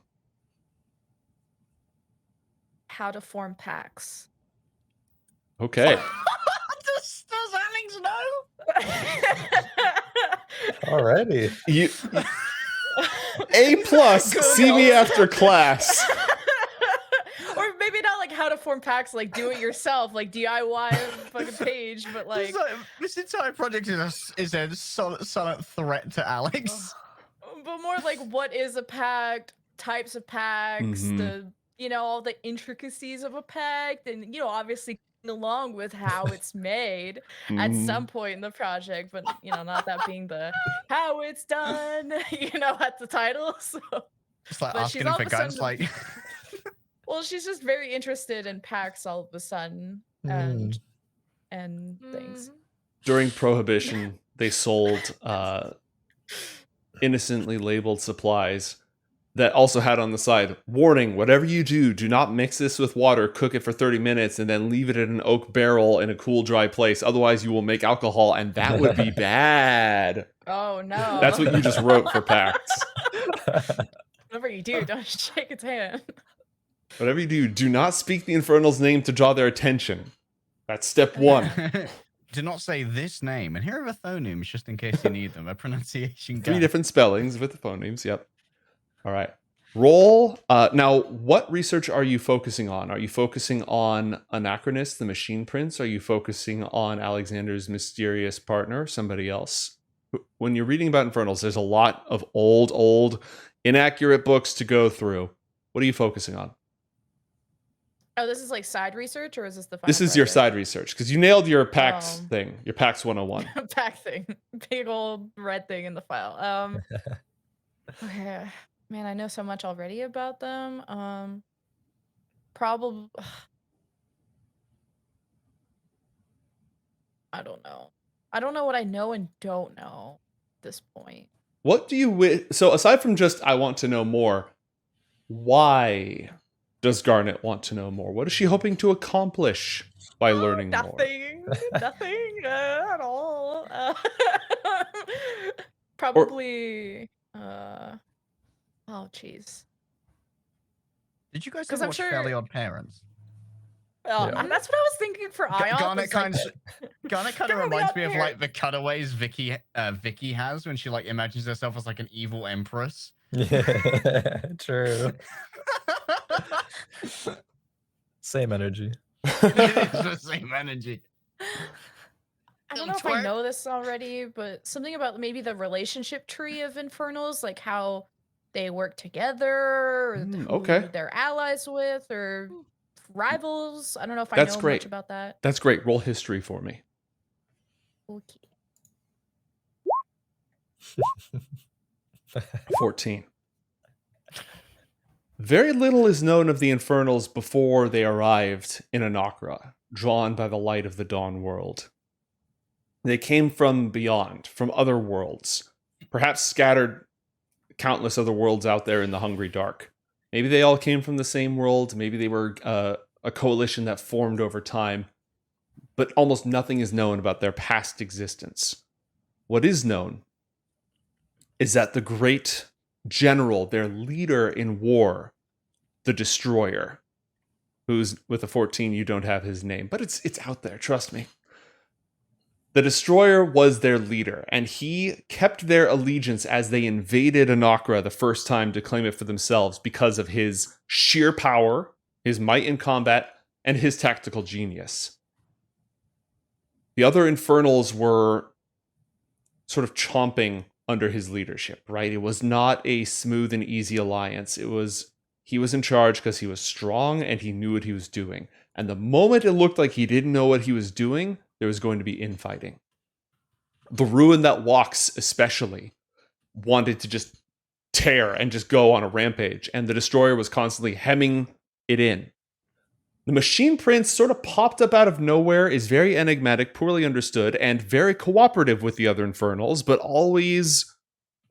How to form packs. Okay. does Alex know? Alrighty. You A plus. Good See me enough. after class. Or maybe not like how to form packs, like do it yourself, like DIY fucking page, but like This entire project is a silent threat to Alex. but more like what is a pact, types of packs, Mhm. the all the intricacies of a pact, and obviously along with how it's made at some point in the project, but not that being the how it's done, at the title. So It's like but she's asking him all for of a guns, sudden like. well, she's just very interested in packs all of a sudden and things. During Prohibition, they sold innocently labeled supplies that also had on the side, warning, whatever you do, do not mix this with water, cook it for 30 minutes, and then leave it in an oak barrel in a cool, dry place. Otherwise, you will make alcohol, and that would be bad. Oh, no. That's what you just wrote for pacts. Whatever you do, don't shake its hand. Whatever you do not speak the Infernal's name to draw their attention. That's step one. Do not say this name. And here are the phonemes, just in case you need them. A pronunciation guide. 3 different spellings with the phonemes. Yep. All right. Roll. Now, what research are you focusing on? Are you focusing on Anachronist, the machine prince? Are you focusing on Alexander's mysterious partner, somebody else? When you're reading about Infernals, there's a lot of old, inaccurate books to go through. What are you focusing on? Oh, this is like side research, or is this the final This is your project? side research, because you nailed your PAX thing, your PAX 101. Pack thing. Big old red thing in the file. Okay. Man, I know so much already about them. Probably. I don't know. I don't know what I know and don't know at this point. What do you so aside from just I want to know more, why does Garnet want to know more? What is she hoping to accomplish by learning more? Nothing at all. Probably. Oh, jeez. Did you guys 'Cause ever I'm watch sure- Fairly Odd Parents? Yeah. That's what I was thinking for IOTH. Garnet was like- kind of Fairly reminds Odd me of like Parents. the cutaways Vicky has when she like imagines herself as like an evil empress. Yeah, true. Same energy. It is the same energy. I don't know if I know this already, but something about maybe the relationship tree of Infernals, like how they work together, or who Okay. they're allies with, or rivals. I don't know if I That's know great. much about that. That's great. Roll history for me. Okay. 14. Very little is known of the Infernals before they arrived in Anacra, drawn by the light of the dawn world. They came from beyond, from other worlds, perhaps scattered countless other worlds out there in the hungry dark. Maybe they all came from the same world, maybe they were a coalition that formed over time, but almost nothing is known about their past existence. What is known is that the great general, their leader in war, the Destroyer, who's with a 14, you don't have his name, but it's out there, trust me. The Destroyer was their leader, and he kept their allegiance as they invaded Anacra the first time to claim it for themselves because of his sheer power, his might in combat, and his tactical genius. The other Infernals were sort of chomping under his leadership, right? It was not a smooth and easy alliance. He was in charge because he was strong and he knew what he was doing. And the moment it looked like he didn't know what he was doing, there was going to be infighting. The Ruin That Walks, especially, wanted to just tear and just go on a rampage, and the Destroyer was constantly hemming it in. The Machine Prince sort of popped up out of nowhere, is very enigmatic, poorly understood, and very cooperative with the other Infernals, but always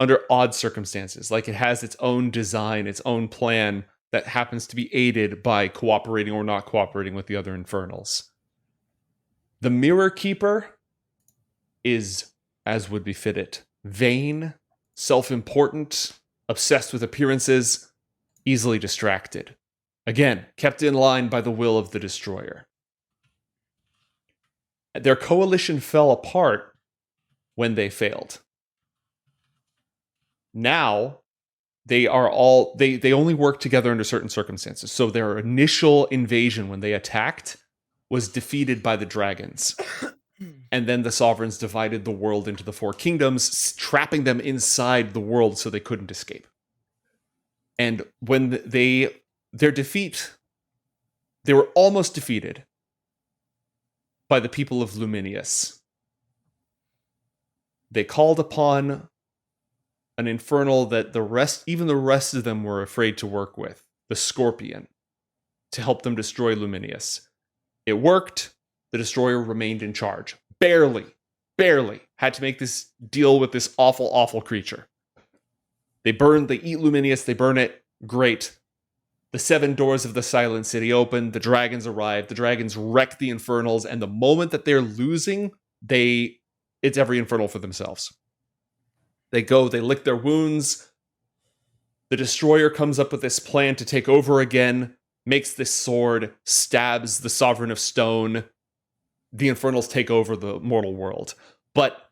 under odd circumstances. Like it has its own design, its own plan that happens to be aided by cooperating or not cooperating with the other Infernals. The Mirror Keeper is, as would befit it, vain, self-important, obsessed with appearances, easily distracted. Again, kept in line by the will of the Destroyer. Their coalition fell apart when they failed. Now, they only work together under certain circumstances. So their initial invasion when they attacked was defeated by the dragons. And then the sovereigns divided the world into the four kingdoms, trapping them inside the world so they couldn't escape. And when their defeat, they were almost defeated by the people of Luminius. They called upon an infernal that even the rest of them were afraid to work with, the Scorpion, to help them destroy Luminius. It worked. The Destroyer remained in charge. Barely had to make this deal with this awful, awful creature. They eat Luminius, they burn it. Great. The 7 doors of the Silent City open, the dragons arrive, the dragons wreck the Infernals, and the moment that they're losing, it's every Infernal for themselves. They lick their wounds. The Destroyer comes up with this plan to take over again, makes this sword, stabs the Sovereign of Stone. The Infernals take over the mortal world. But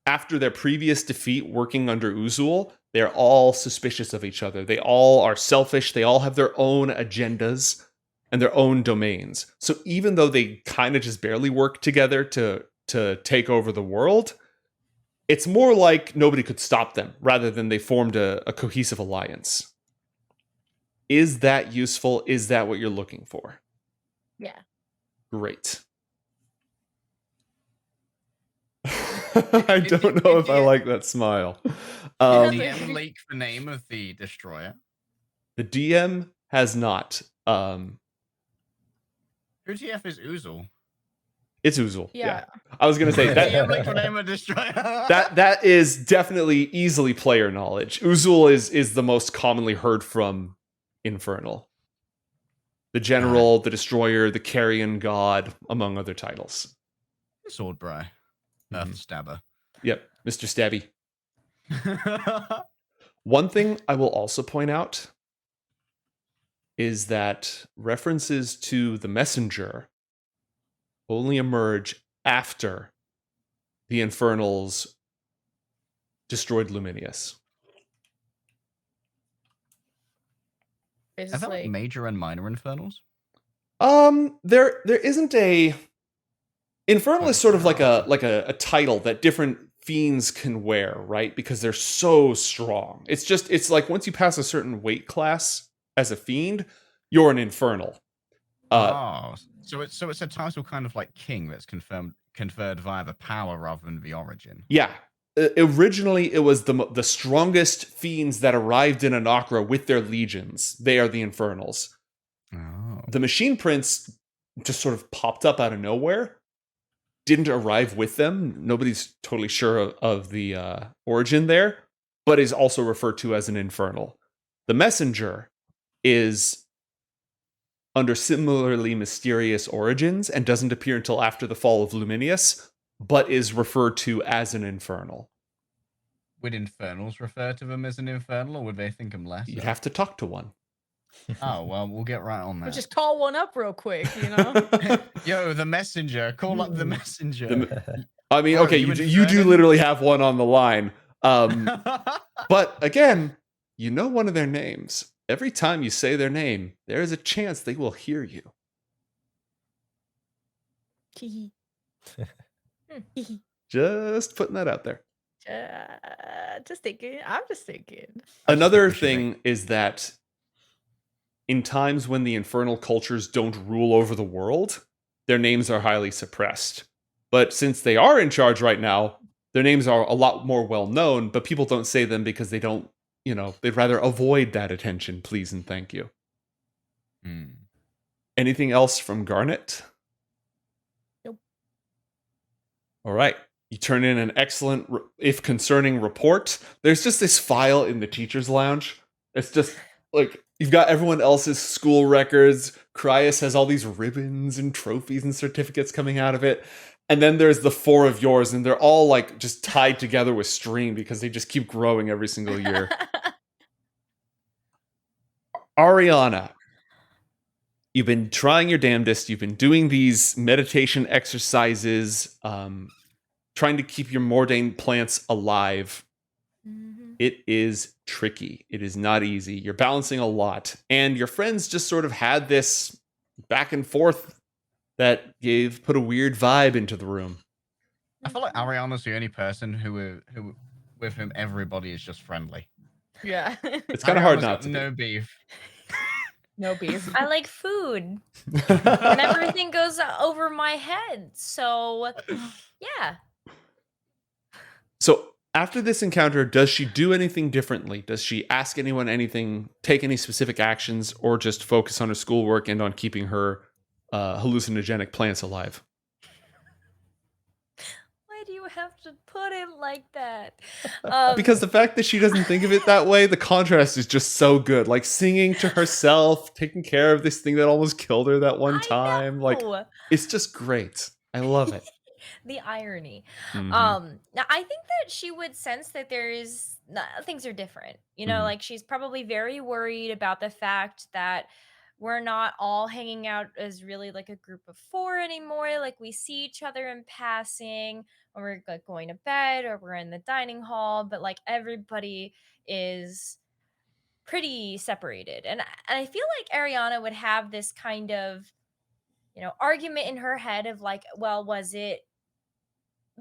after their previous defeat working under Uzul, they're all suspicious of each other. They all are selfish. They all have their own agendas and their own domains. So even though they kind of just barely work together to take over the world, it's more like nobody could stop them rather than they formed a cohesive alliance. Is that useful? Is that what you're looking for? Yeah. Great. I don't know if I like that smile. Did the DM leak the name of the Destroyer? The DM has not. Who TF is Uzul? It's Uzul. Yeah. I was gonna say that. DM leaked the name of Destroyer. that is definitely easily player knowledge. Uzul is the most commonly heard from Infernal. The General, the Destroyer, the Carrion God, among other titles. Swordbry. Earth Stabber. Yep, Mr. Stabby. One thing I will also point out is that references to the Messenger only emerge after the Infernals destroyed Luminius. It's Are there like major and minor Infernals? There isn't a Infernal is sort of like a title that different fiends can wear, right? Because they're so strong. It's like once you pass a certain weight class as a fiend, you're an infernal. So it's a title kind of like king that's conferred via the power rather than the origin. Yeah. Originally, it was the strongest fiends that arrived in Anacra with their legions. They are the Infernals. Oh. The Machine Prince just sort of popped up out of nowhere. Didn't arrive with them. Nobody's totally sure of the origin there, but is also referred to as an Infernal. The Messenger is under similarly mysterious origins and doesn't appear until after the fall of Luminius, but is referred to as an Infernal. Would Infernals refer to them as an Infernal, or would they think them less? You'd have to talk to one. Oh, well, we'll get right on We'll that. just call one up real quick, you know? Yo, the messenger. Call up the messenger. I mean, Bro, okay, you you do Infernan? literally have one on the line. But again, you know one of their names. Every time you say their name, there is a chance they will hear you. Just putting that out there. Just thinking. I'm just thinking. Another thing is that in times when the infernal cultures don't rule over the world, their names are highly suppressed. But since they are in charge right now, their names are a lot more well known, but people don't say them because they don't, they'd rather avoid that attention, please and thank you. Anything else from Garnet? Nope. All right. You turn in an excellent, if concerning, report. There's just this file in the teacher's lounge. It's just like you've got everyone else's school records. Cryus has all these ribbons and trophies and certificates coming out of it. And then there's the 4 of yours, and they're all like just tied together with string because they just keep growing every single year. Arianna, you've been trying your damnedest. You've been doing these meditation exercises, trying to keep your Mordain plants alive. It is tricky. It is not easy. You're balancing a lot. And your friends just sort of had this back and forth that put a weird vibe into the room. I feel like Ariana's the only person who with whom everybody is just friendly. Yeah. It's kind of hard Ariana's not got to no be. beef. No beef. I like food, and everything goes over my head. So, yeah. So after this encounter, does she do anything differently? Does she ask anyone anything, take any specific actions, or just focus on her schoolwork and on keeping her hallucinogenic plants alive? Why do you have to put it like that? Because the fact that she doesn't think of it that way, the contrast is just so good. Like singing to herself, taking care of this thing that almost killed her that one time. Like, it's just great. I love it. The irony. Mhm. Now I think that she would sense that things are different. Mhm. Like she's probably very worried about the fact that we're not all hanging out as really like a group of 4 anymore. Like we see each other in passing when we're like going to bed or we're in the dining hall, but like everybody is pretty separated. And I feel like Ariana would have this kind of, argument in her head of like, well, was it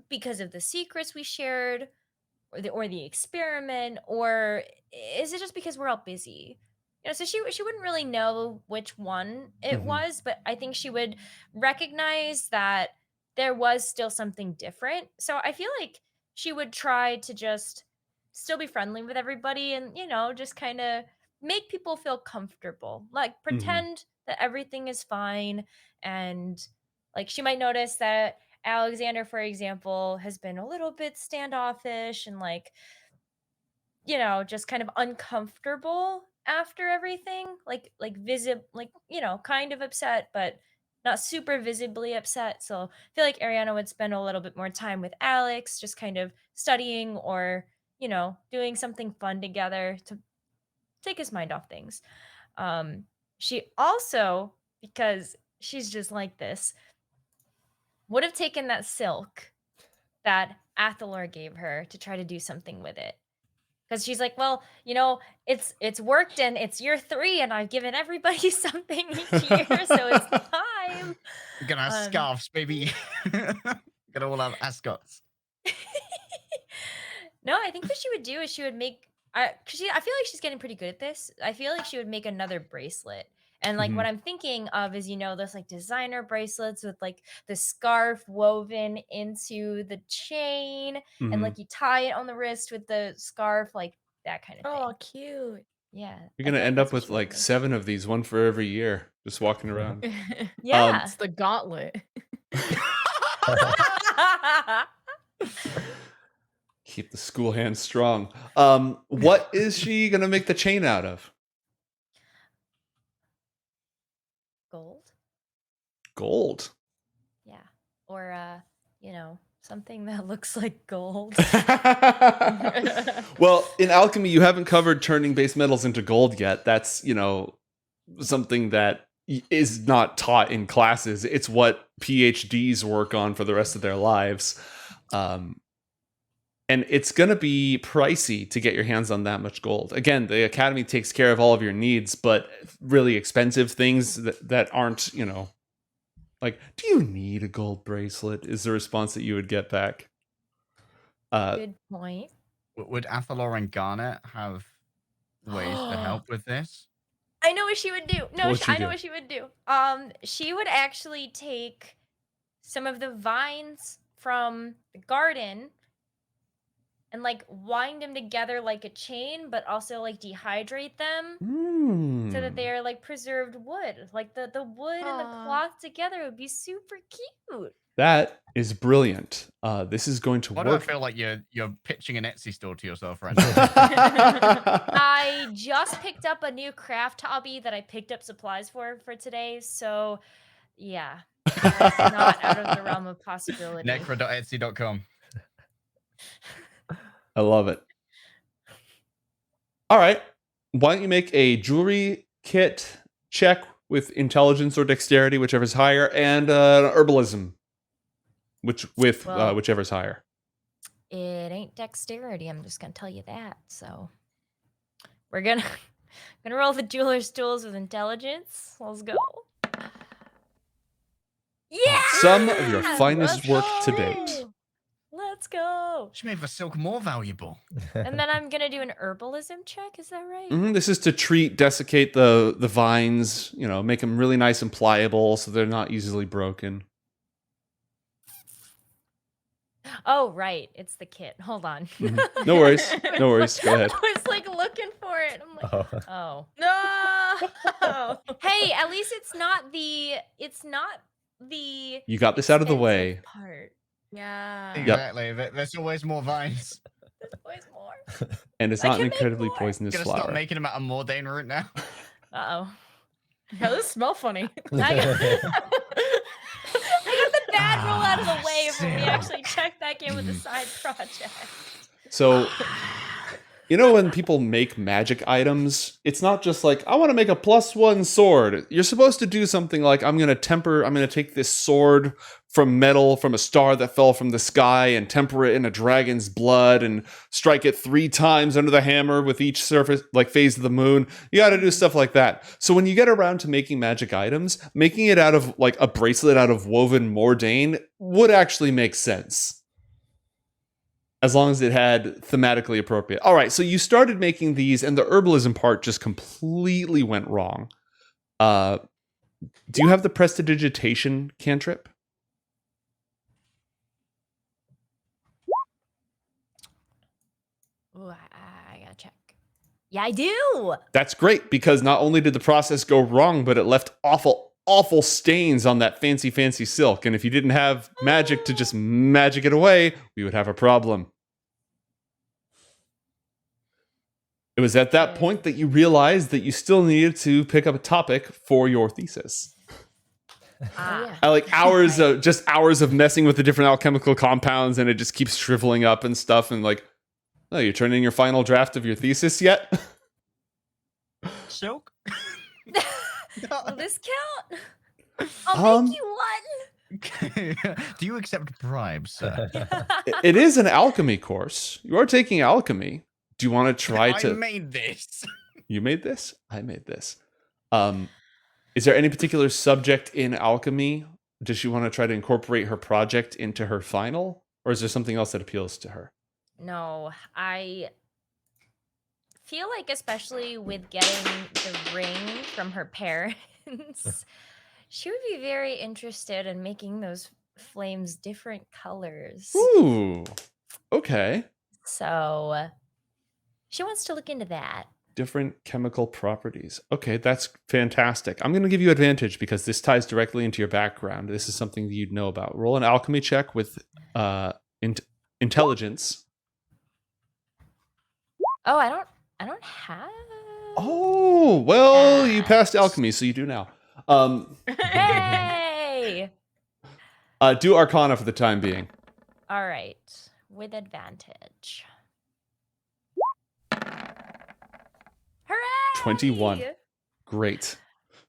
because of the secrets we shared or the experiment, or is it just because we're all busy? So she wouldn't really know which one it Mhm. was, but I think she would recognize that there was still something different. So I feel like she would try to just still be friendly with everybody and just kind of make people feel comfortable, like pretend that everything is fine. And like she might notice that Alexander, for example, has been a little bit standoffish and like, just kind of uncomfortable after everything. Kind of upset, but not super visibly upset. So I feel like Ariana would spend a little bit more time with Alex, just kind of studying or, doing something fun together to take his mind off things. She also, because she's just like this, would have taken that silk that Athalor gave her to try to do something with it. Because she's like, well, it's worked and it's year 3 and I've given everybody something each year, so it's time. We're gonna have scarves, baby. Gonna all have ascots. No, I think what she would do is she would make. I feel like she's getting pretty good at this. I feel like she would make another bracelet. And like what I'm thinking of is, those like designer bracelets with like the scarf woven into the chain, and like you tie it on the wrist with the scarf, like that kind of thing. Oh, cute. Yeah. You're gonna end up with like 7 of these, one for every year, just walking around. Yeah. It's the gauntlet. Keep the school hand strong. What is she gonna make the chain out of? Gold. Gold. Yeah. Or something that looks like gold. Well, in alchemy, you haven't covered turning base metals into gold yet. That's, something that is not taught in classes. It's what PhDs work on for the rest of their lives. And it's going to be pricey to get your hands on that much gold. Again, the Academy takes care of all of your needs, but really expensive things that aren't, like, do you need a gold bracelet? Is the response that you would get back. Good point. Would Athalor and Garnet have ways to help with this? I know what she would do. No, What would she I know do? what she would do. She would actually take some of the vines from the garden and like wind them together like a chain, but also like dehydrate them so that they are like preserved wood. Like the wood and the Aw. cloth together would be super cute. That is brilliant. This is going to Why do I work. feel like you're pitching an Etsy store to yourself right now? I just picked up a new craft hobby that I picked up supplies for today, so yeah, that's not out of the realm of possibility. Necra.etsy.com. I love it. All right. Why don't you make a jewelry kit check with intelligence or dexterity, whichever's higher, and herbalism, Well- whichever's higher. It ain't dexterity, I'm just gonna tell you that. So we're gonna roll the jeweler's tools with intelligence. Let's go. Yeah! Some of your finest work to date. Let's go. She made the silk more valuable. And then I'm gonna do an herbalism check, is that right? This is to desiccate the vines, make them really nice and pliable so they're not easily broken. Oh, right. It's the kit. Hold on. No worries. No worries. Go ahead. I was like looking for it. I'm like, Oh. oh. No. Hey, at least it's not the You got this out of the expensive way. part. Yeah. Exactly. There's always more vines. There's always more. And it's I not an can make incredibly more. poisonous Gonna flower. stop making them out of Mordain root now. Uh-oh. Yeah, those smell funny. I got the bad rule out of the way for me Sam. actually check back in with the side project. So, when people make magic items, it's not just like, I want to make a +1 sword. You're supposed to do something like, I'm going to take this sword from metal from a star that fell from the sky and temper it in a dragon's blood and strike it 3 times under the hammer with each surface, like phase of the moon. You got to do stuff like that. So when you get around to making magic items, making it out of like a bracelet out of woven Mordain would actually make sense. As long as it had thematically appropriate. All right, so you started making these, and the herbalism part just completely went wrong. Do you have the prestidigitation cantrip? Ooh, I gotta check. Yeah, I do. That's great, because not only did the process go wrong, but it left awful stains on that fancy silk. And if you didn't have magic to just magic it away, we would have a problem. It was at that point that you realized that you still needed to pick up a topic for your thesis. Ah. I like hours of messing with the different alchemical compounds, and it just keeps shriveling up and stuff. And like, oh, you're turning in your final draft of your thesis yet? Silk? Will this count? I'll make you one. Do you accept bribes, sir? It is an alchemy course. You are taking alchemy. Do you want to try to? I made this. You made this? I made this. Is there any particular subject in alchemy does she want to try to incorporate her project into her final, or is there something else that appeals to her? No, I feel like, especially with getting the ring from her parents, she would be very interested in making those flames different colors. Ooh, okay. So she wants to look into that. Different chemical properties. Okay, that's fantastic. I'm going to give you advantage because this ties directly into your background. This is something that you'd know about. Roll an alchemy check with intelligence. Oh, I don't have. Oh, well, you passed alchemy, so you do now. Hey! Do Arcana for the time being. All right, with advantage. Hooray! 21. Great.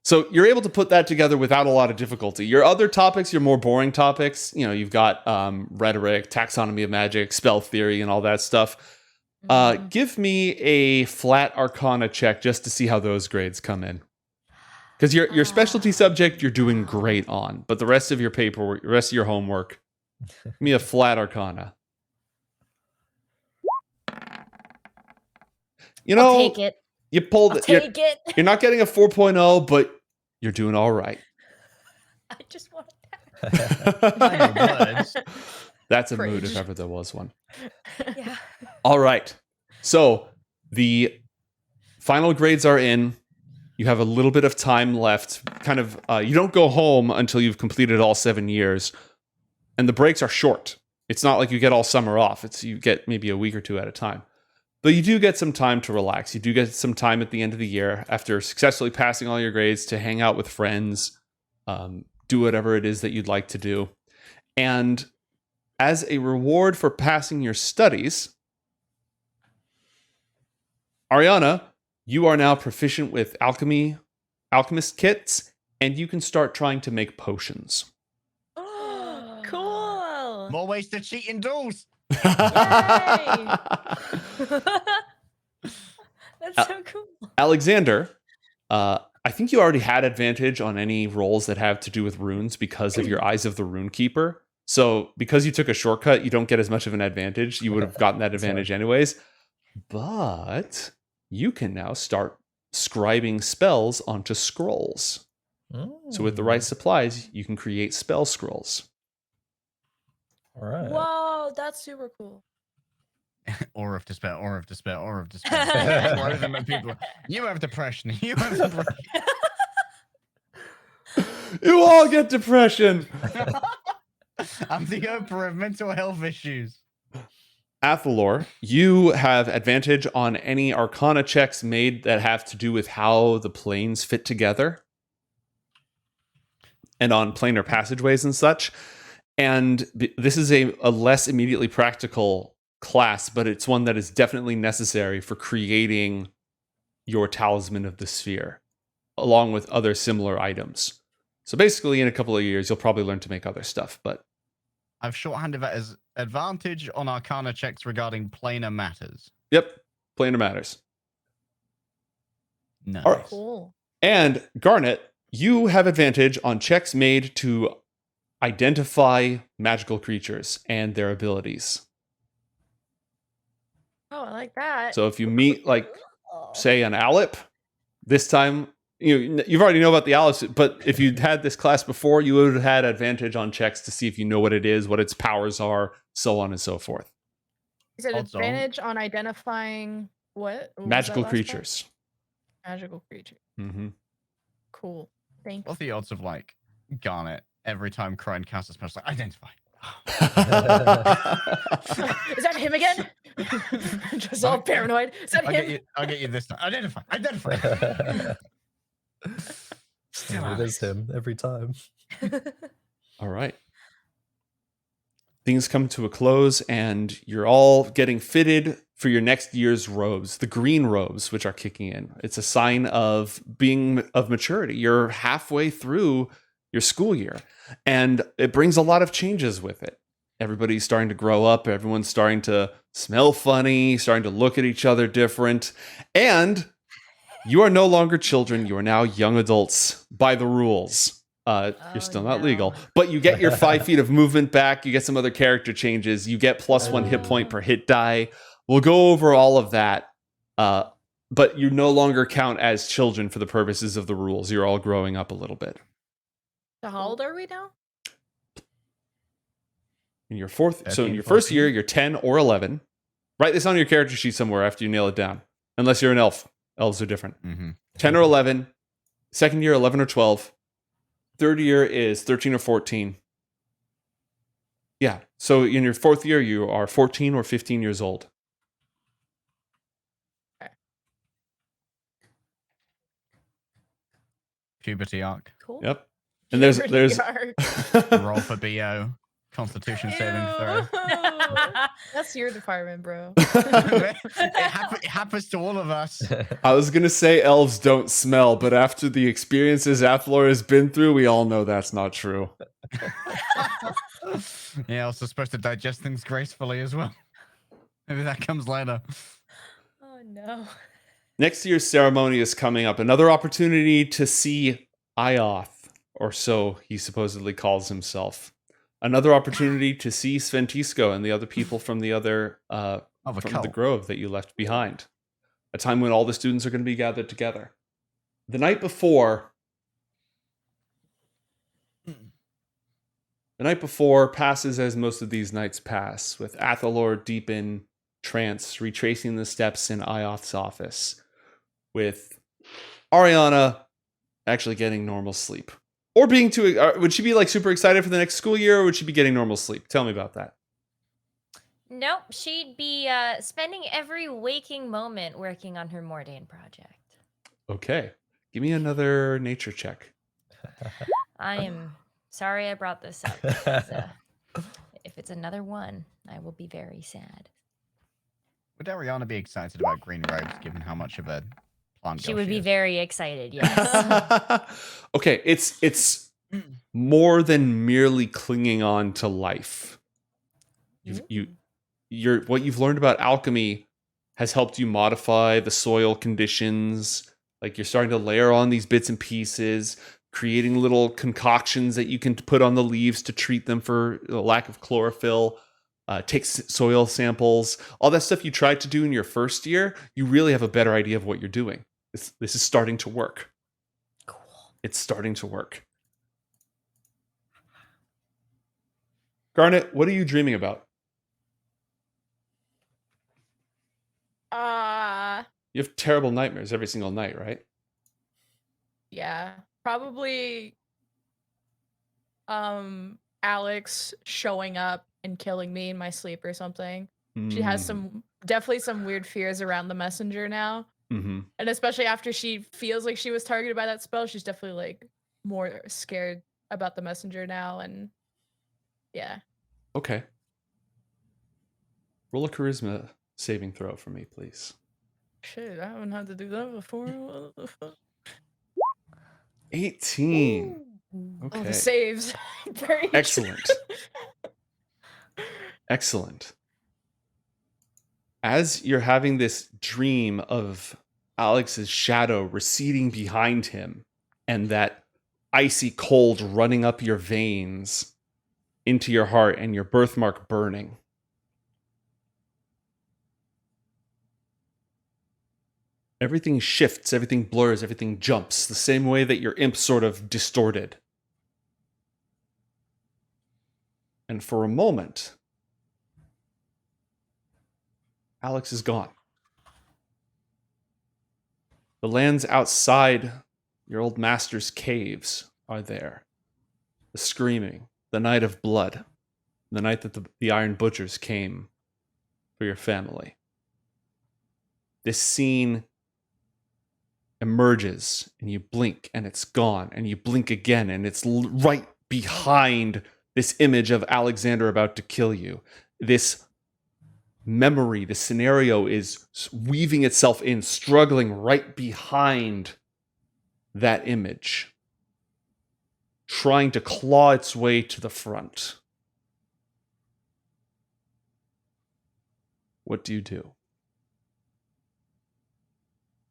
So you're able to put that together without a lot of difficulty. Your other topics, your more boring topics, you've got rhetoric, taxonomy of magic, spell theory, and all that stuff. Give me a flat Arcana check just to see how those grades come in. Because your specialty subject, you're doing great on, but the rest of your paperwork, the rest of your homework, give me a flat Arcana. I'll take it. You pulled I'll it. take it. You're not getting a 4.0, but you're doing all right. I just want That's a mood Preach. if ever there was one. Yeah. All right. So the final grades are in. You have a little bit of time left. Kind of, you don't go home until you've completed all 7 years. And the breaks are short. It's not like you get all summer off. You get maybe a week or two at a time. But you do get some time to relax. You do get some time at the end of the year after successfully passing all your grades to hang out with friends, do whatever it is that you'd like to do. And as a reward for passing your studies, Arianna, you are now proficient with alchemist kits, and you can start trying to make potions. Cool. More ways to cheat in duels. That's so cool. Alexander, I think you already had advantage on any rolls that have to do with runes because of your Eyes of the Rune Keeper. So because you took a shortcut, you don't get as much of an advantage. You would have gotten that advantage anyways. But you can now start scribing spells onto scrolls. So with the right supplies, you can create spell scrolls. All right. Whoa, that's super cool. Aura of despair, aura of despair, aura of despair. One of them are people. You have depression. You have depression. You all get depression. I'm the Oprah of mental health issues. Athalor, you have advantage on any Arcana checks made that have to do with how the planes fit together and on planar passageways and such. And this is a less immediately practical class, but it's one that is definitely necessary for creating your Talisman of the Sphere, along with other similar items. So basically, in a couple of years, you'll probably learn to make other stuff, but I've shorthanded that as advantage on Arcana checks regarding planar matters. yep, planar matters. Nice. All right. Cool. And Garnet, you have advantage on checks made to identify magical creatures and their abilities. Oh, I like that. So if you meet, like, say, an Alip, this time, you've already know about the Alip, but if you'd had this class before, you would have had advantage on checks to see if you know what it is, what its powers are, so on and so forth. You said Also- advantage on identifying what? What was that Magical last part? creatures. Magical creature. Mm-hmm. Cool. Thank you. What's the odds of like Garnet every time Crane casts a spell? Like identify. Is that him again? Just all paranoid. Is that him? I'll get you this time. Identify. Identify. It is him every time. All right. Things come to a close, and you're all getting fitted for your next year's robes, the green robes, which are kicking in. It's a sign of maturity. You're halfway through your school year, and it brings a lot of changes with it. Everybody's starting to grow up. Everyone's starting to smell funny, starting to look at each other different. And you are no longer children. You are now young adults by the rules. You're Oh, still not no. legal, but you get your 5 feet of movement back. You get some other character changes. You get +1 hit point per hit die. We'll go over all of that. But you no longer count as children for the purposes of the rules. You're all growing up a little bit. So how old are we now? In your fourth, so in 13, your first 14. year, you're 10 or 11. Write this on your character sheet somewhere after you nail it down. Unless you're an elf. Elves are different. 10 or 11. Second year, 11 or 12. Third year is 13 or 14. Yeah. So in your fourth year, you are 14 or 15 years old. Puberty arc. Cool. Yep. And there's Roll for BO. Constitution saving throw. That's your department, bro. It happens to all of us. I was gonna say elves don't smell, but after the experiences Athalor has been through, we all know that's not true. Yeah, also supposed to digest things gracefully as well. Maybe that comes later. Oh no. Next year's ceremony is coming up. Another opportunity to see IOTH, or so he supposedly calls himself. Another opportunity to see Sventisco and the other people from the other from the grove that you left behind. A time when all the students are going to be gathered together. The night before passes as most of these nights pass, with Athalor deep in trance, retracing the steps in IOTH's office, with Arianna actually getting normal sleep. Or being too... would she be like super excited for the next school year, or would she be getting normal sleep? Tell me about that. Nope, she'd be spending every waking moment working on her Mordain project. Okay. Give me another nature check. I am sorry I brought this up. Because, if it's another one, I will be very sad. Would Arianna be excited about green robes, given how much of a plant She girl would be is? very excited, yes. Okay, it's more than merely clinging on to life. What you've learned about alchemy has helped you modify the soil conditions. Like, you're starting to layer on these bits and pieces, creating little concoctions that you can put on the leaves to treat them for the lack of chlorophyll. Take soil samples. All that stuff you tried to do in your first year, you really have a better idea of what you're doing. This is starting to work. Cool. It's starting to work. Garnet, what are you dreaming about? You have terrible nightmares every single night, right? Yeah. Probably Alex showing up and killing me in my sleep or something. She has definitely some weird fears around the messenger now. Mm-hmm. And especially after she feels like she was targeted by that spell, she's definitely like more scared about the messenger now. And yeah. Okay. Roll a charisma saving throw for me, please. Shit, I haven't had to do that before. What the fuck? 18. Oh, Okay. the saves. Very Excellent. Excellent. As you're having this dream of Alex's shadow receding behind him and that icy cold running up your veins into your heart and your birthmark burning, everything shifts, everything blurs, everything jumps, the same way that your imp sort of distorted. And for a moment, Alex is gone. The lands outside your old master's caves are there. The screaming, the night of blood, the night that the Iron Butchers came for your family. This scene emerges, and you blink, and it's gone, and you blink again, and it's right behind this image of Alyxander about to kill you. This memory, the scenario is weaving itself in, struggling right behind that image, trying to claw its way to the front. What do you do?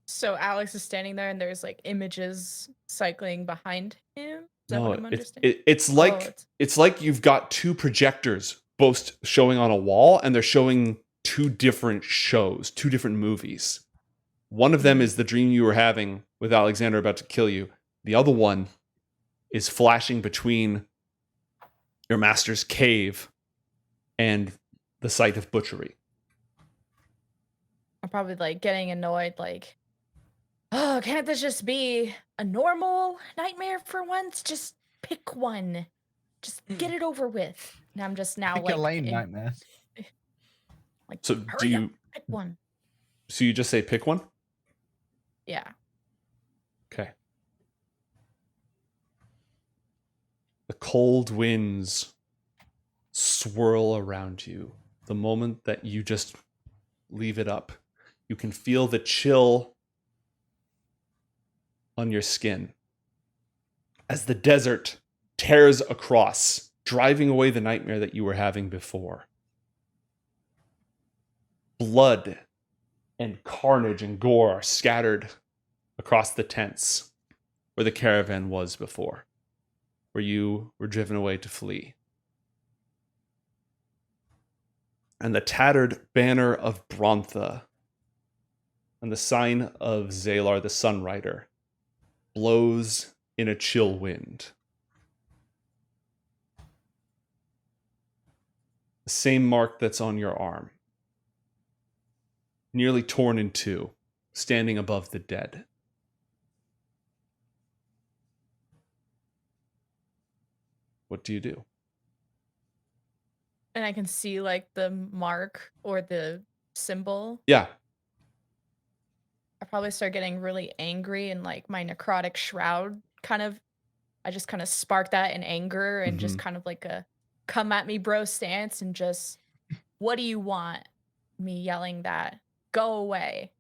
So Alex is standing there and there's like images cycling behind him? that No, what I'm it's understanding? it's like it's- it's like you've got two projectors both showing on a wall, and they're showing two different shows, two different movies. One of them Mhm. is the dream you were having with Alexander about to kill you. The other one is flashing between your master's cave and the site of butchery. I'm probably like getting annoyed, like, oh, can't this just be a normal nightmare for once? Just pick one. Just get it over with. And I'm just now Pick a like, lane nightmares. like So do hurry up, you pick one. so you just say pick one? Yeah. Okay. The cold winds swirl around you. The moment that you just leave it up, you can feel the chill on your skin as the desert tears across, driving away the nightmare that you were having before. Blood and carnage and gore are scattered across the tents where the caravan was before, where you were driven away to flee. And the tattered banner of Brontha and the sign of Zalar the Sunrider blows in a chill wind. The same mark that's on your arm, nearly torn in two, standing above the dead. What do you do? And I can see like the mark or the symbol. Yeah. I probably start getting really angry and like my necrotic shroud I just kind of spark that in anger and just kind of like a come at me bro stance and just, what do you want? Me yelling that, go away.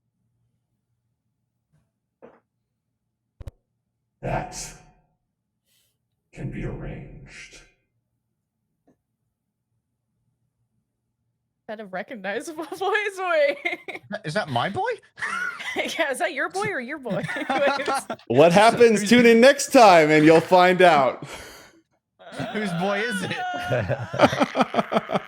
That can be arranged. Is that a recognizable voice? Wait. Is that my boy? Yeah, is that your boy or your boy? What happens? Tune in next time and you'll find out. Whose boy is it?